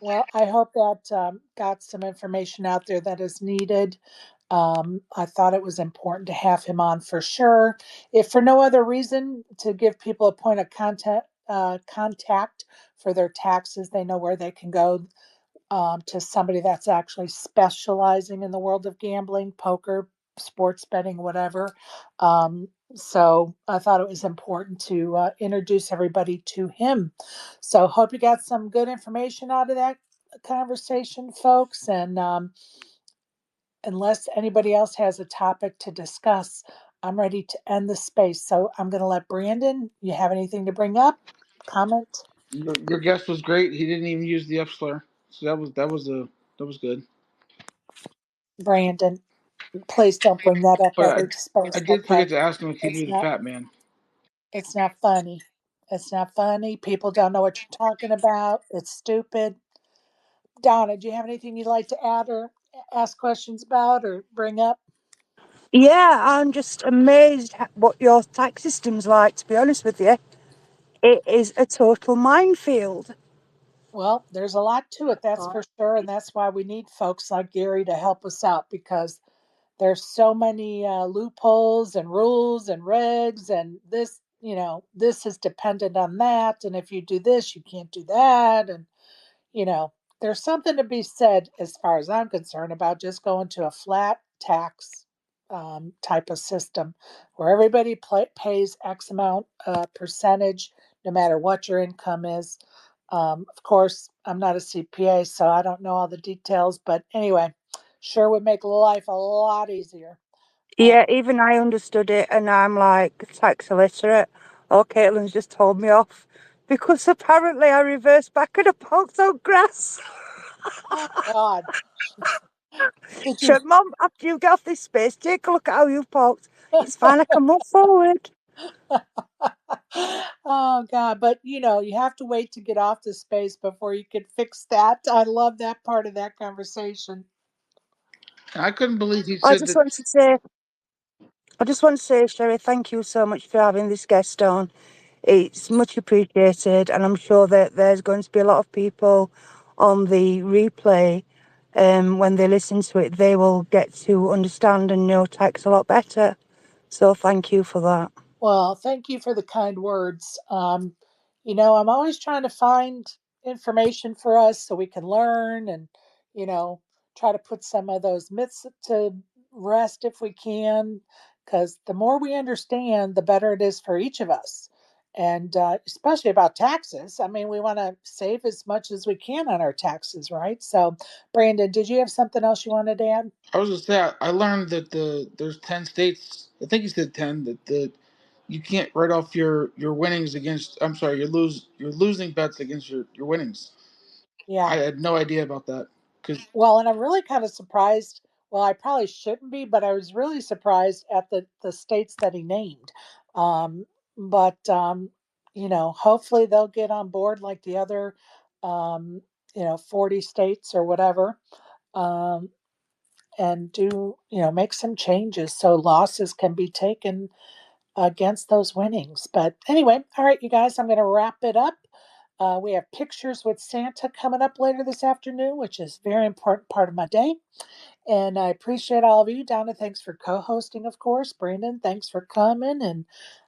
well, I hope that got some information out there that is needed. I thought it was important to have him on for sure. If for no other reason, to give people a point of contact for their taxes, they know where they can go to somebody that's actually specializing in the world of gambling, poker, sports betting, whatever. So I thought it was important to introduce everybody to him. So hope you got some good information out of that conversation, folks. And unless anybody else has a topic to discuss, I'm ready to end the space. So I'm going to let Brandon. You have anything to bring up? Comment? Your guest was great. He didn't even use the F slur, so that was good. Brandon, please don't bring that up But every I space. did Okay, forget to ask him if he it's knew the not. Fat Man. It's not funny. It's not funny. People don't know what you're talking about. It's stupid. Donna, do you have anything you'd like to add or ask questions about or bring up? Yeah, I'm just amazed at what your tax system's like, to be honest with you. It is a total minefield. Well, there's a lot to it, that's for sure. And that's why we need folks like Gary to help us out because there's so many loopholes and rules and regs. And this, this is dependent on that. And if you do this, you can't do that. And you know, there's something to be said, as far as I'm concerned, about just going to a flat tax type of system where everybody pays X amount percentage, no matter what your income is. Of course, I'm not a CPA, so I don't know all the details, but anyway, sure would make life a lot easier. Yeah, even I understood it, and I'm like tax illiterate. Oh, Caitlin's just told me off because apparently I reversed back and I parked on grass. Oh, God. Did She you? said, Mum, after you get off this space, take a look at how you've parked. It's fine, I can move forward. Oh God, but you have to wait to get off the space before you can fix that. I love that part of that conversation. I couldn't believe he I said just that. want to say, I just want to say, Sherry, thank you so much for having this guest on. It's much appreciated, and I'm sure that there's going to be a lot of people on the replay. When they listen to it, they will get to understand and know tax a lot better. So thank you for that. Well, thank you for the kind words. I'm always trying to find information for us so we can learn and, you know, try to put some of those myths to rest if we can, because the more we understand, the better it is for each of us. And especially about taxes. I mean, we want to save as much as we can on our taxes, right? So, Brandon, did you have something else you wanted to add? I was just say I learned that there's 10 states. I think he said 10 that you can't write off your winnings against. I'm sorry, you're losing bets against your winnings. Yeah. I had no idea about that because Well, and I'm really kind of surprised. Well, I probably shouldn't be, but I was really surprised at the states that he named. Um, but hopefully they'll get on board like the other, um, 40 states or whatever, um, and make some changes so losses can be taken against those winnings. But anyway, all right, you guys, I'm going to wrap it up. We have pictures with Santa coming up later this afternoon, which is a very important part of my day. And I appreciate all of you. Donna, thanks for co-hosting, of course. Brandon, thanks for coming. And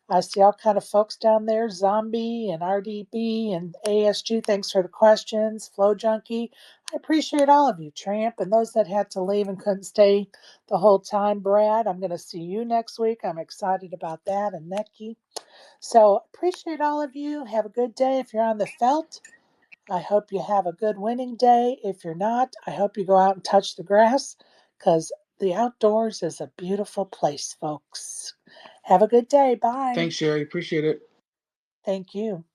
I see all kind of folks down there, Zombie and RDB and ASG. Thanks for the questions. Flow Junkie. I appreciate all of you. Tramp and those that had to leave and couldn't stay the whole time. Brad, I'm going to see you next week. I'm excited about that. And Neki. So appreciate all of you. Have a good day. If you're on the felt, I hope you have a good winning day. If you're not, I hope you go out and touch the grass because the outdoors is a beautiful place, folks. Have a good day. Bye. thanks, Sherry. Appreciate it. Thank you.